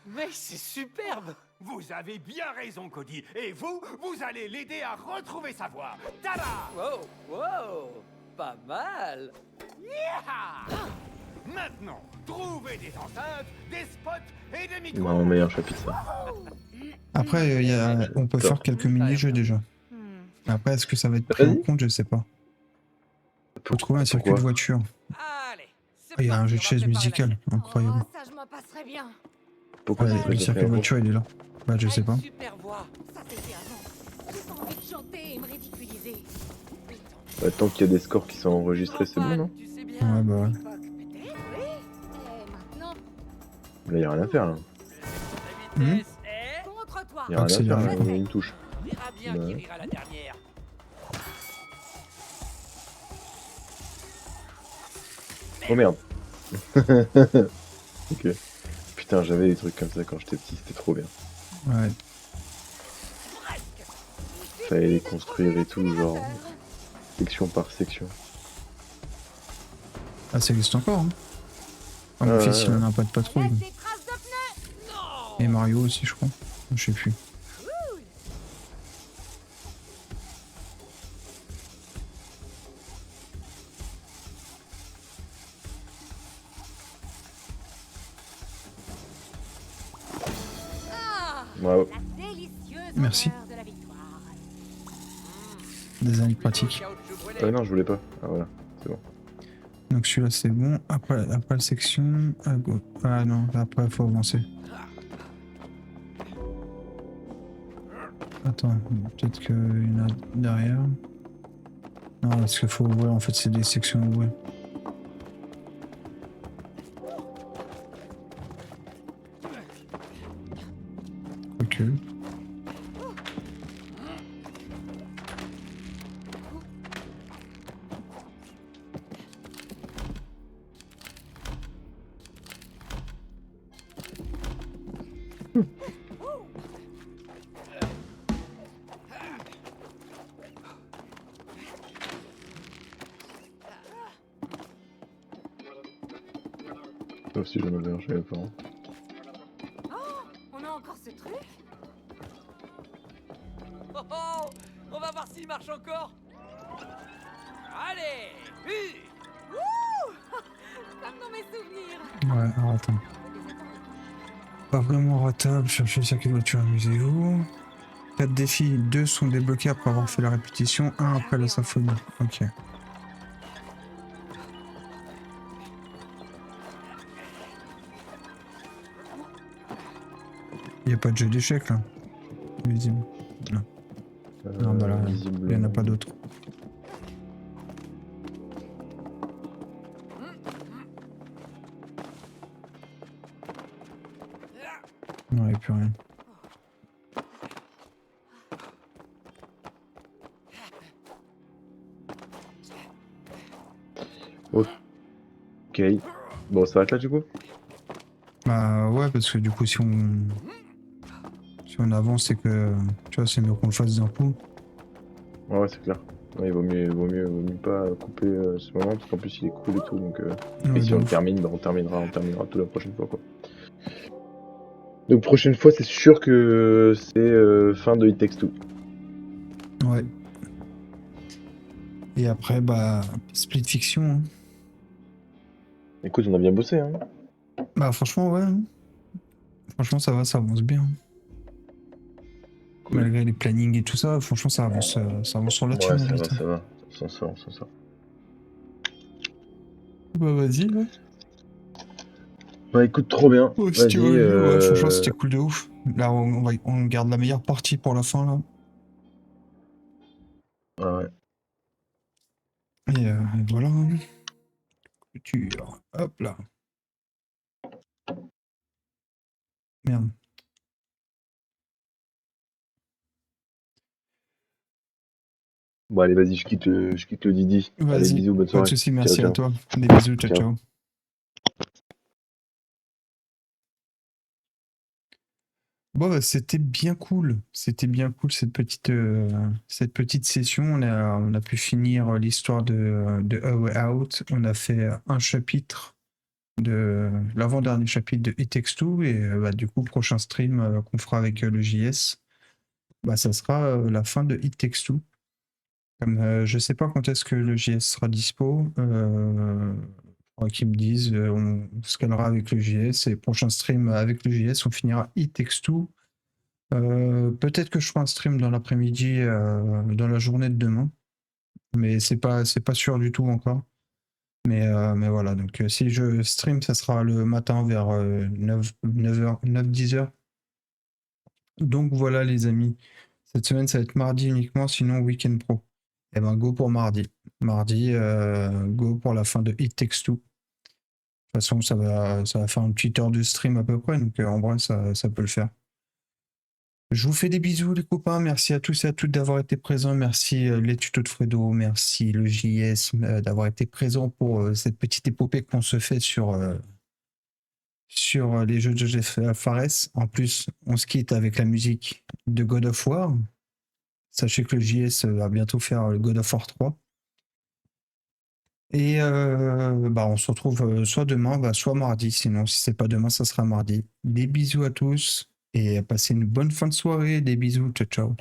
G: Mais c'est superbe.
E: Vous avez bien raison, Cody. Et vous allez l'aider à retrouver sa voix. Tada!
G: Wow, wow, pas mal.
E: Yeah! Maintenant, trouvez des enceintes, des spots et des
B: Il
E: micros.
B: m'a un meilleur chapitre, ça.
A: Après, on peut faire quelques mini-jeux déjà. Après, est-ce que ça va être pris en
B: Vas-y.
A: compte? Je sais pas. Faut trouver un circuit de
B: Pourquoi
A: voiture.
G: Allez, c'est
A: Ah, il y a un
G: parti,
A: jeu de
G: on va
A: chaise
G: préparer la
A: musicale,
G: suite.
A: incroyable.
C: Oh, ça, je m'en passerais bien.
B: Pourquoi
A: Ouais,
B: ça
A: le
B: serait
A: circuit de voiture, il est là. Bah, je
G: Ah,
A: sais
G: une
A: pas.
G: super voix.
C: Ça, c'était avant. J'ai pas envie de chanter et me ridiculiser.
B: Bah, tant qu'il y a des scores qui sont enregistrés, c'est bon, non?
G: Tu sais
A: Ouais,
G: bien.
A: bah ouais.
C: Peut-être, oui. Et maintenant,
B: Là, y a rien à faire, là.
G: La vitesse est...
C: contre toi.
B: Y a rien à faire,
A: Accélère.
B: là. Il y a une touche.
G: On verra bien
B: Bah.
G: qui rira la dernière.
B: Oh merde. Ok. Putain, j'avais des trucs comme ça quand j'étais petit, c'était trop bien.
A: Ouais.
B: Fallait les construire et tout, genre, section par section.
A: Ah, ça existe encore. Hein. Ah, mon
B: Ouais,
A: fils, il
B: ouais.
A: en a pas de patrouille.
C: Laisse des traces de pneus.
A: Et Mario aussi, je crois. Je sais plus.
C: Ah,
B: Bravo.
C: la délicieuse
A: Merci.
C: odeur de la victoire.
A: Des années pratiques.
B: Ah non, je voulais pas. Ah voilà, c'est bon.
A: Donc celui-là, c'est bon. Après la section... Ah, go. Ah non, après, il faut avancer. Attends, peut-être qu'il y en a derrière. Non, parce qu'il faut ouvrir, en fait, c'est des sections à ouvrir. Ok.
B: Ça aussi, j'en avais un chez mes parents.
C: On a encore ce truc?
G: Oh, oh, on va voir s'il marche encore. Allez,
C: Comme dans mes souvenirs.
A: Ouais, alors attends. Pas vraiment ratable, cherchez le circuit de voiture, amusez-vous. 4 défis, 2 sont débloqués après avoir fait la répétition, 1 après la symphonie. Ok. Il n'y a pas de jeu d'échecs là. Visible. Non, bah là, il n'y en a pas d'autres. Non, il n'y a plus rien.
B: Ok. Bon, on s'arrête là du coup?
A: Bah ouais, parce que du coup, si on avance, c'est que, tu vois, c'est mieux qu'on le fasse d'un coup.
B: Ouais, c'est clair. Ouais, il vaut mieux pas couper ce moment, parce qu'en plus il est cool et tout, donc...
A: Ouais,
B: Et si
A: de
B: on le
A: ouf.
B: termine, bah, on terminera tout la prochaine fois, quoi. Donc prochaine fois, c'est sûr que c'est fin de It Takes Two.
A: Ouais. Et après, bah, Split Fiction. Hein.
B: Écoute, on a bien bossé, hein.
A: Bah franchement, ouais. Hein. Franchement, ça va, ça avance bien.
B: Cool.
A: Malgré les plannings et tout ça, franchement, ça avance sur la
B: Ouais,
A: thune.
B: ça
A: vite.
B: va, ça va. On s'en sort.
A: Bah vas-y, ouais.
B: Bah écoute, trop bien.
A: Ouais, si tu
B: Vas-y,
A: veux, ouais, franchement, c'était cool de ouf. Là, on garde la meilleure partie pour la fin, là.
B: Ah ouais.
A: Et voilà. Hein. Culture. Hop là. Merde.
B: Bon allez, vas-y, je quitte le Didi. Allez,
A: Vas-y,
B: bisous, bonne
A: pas
B: soirée.
A: de soucis, merci
B: Ciao,
A: à
B: ciao.
A: toi. Des bisous, ciao,
B: Ciao.
A: ciao. Bon, bah, c'était bien cool. C'était bien cool cette petite session. On a pu finir l'histoire de A Way Out. On a fait un chapitre de l'avant-dernier chapitre de It Takes Two et bah, du coup, prochain stream qu'on fera avec le JS, bah, ça sera la fin de It Takes Two. Comme je sais pas quand est-ce que le JS sera dispo, faudra qu'ils me disent, on se calera avec le JS et prochain stream avec le JS, on finira It Takes Two. Peut-être que je ferai un stream dans l'après-midi, dans la journée de demain, mais c'est pas sûr du tout encore. Mais voilà, donc si je stream, ça sera le matin vers 9h, 9-10h. Donc voilà les amis, cette semaine ça va être mardi uniquement, sinon week-end pro. Et ben go pour mardi. Mardi, go pour la fin de It Takes Two. De toute façon, ça va faire une petite heure de stream à peu près, donc en vrai ça peut le faire. Je vous fais des bisous les copains, merci à tous et à toutes d'avoir été présents, merci les tutos de Fredo, merci le JS d'avoir été présent pour cette petite épopée qu'on se fait sur les jeux de Joseph Fares. En plus, on se quitte avec la musique de God of War. Sachez que le JS va bientôt faire le God of War 3. Et bah on se retrouve soit demain, bah, soit mardi, sinon si c'est pas demain, ça sera mardi. Des bisous à tous et passez une bonne fin de soirée, des bisous, ciao ciao.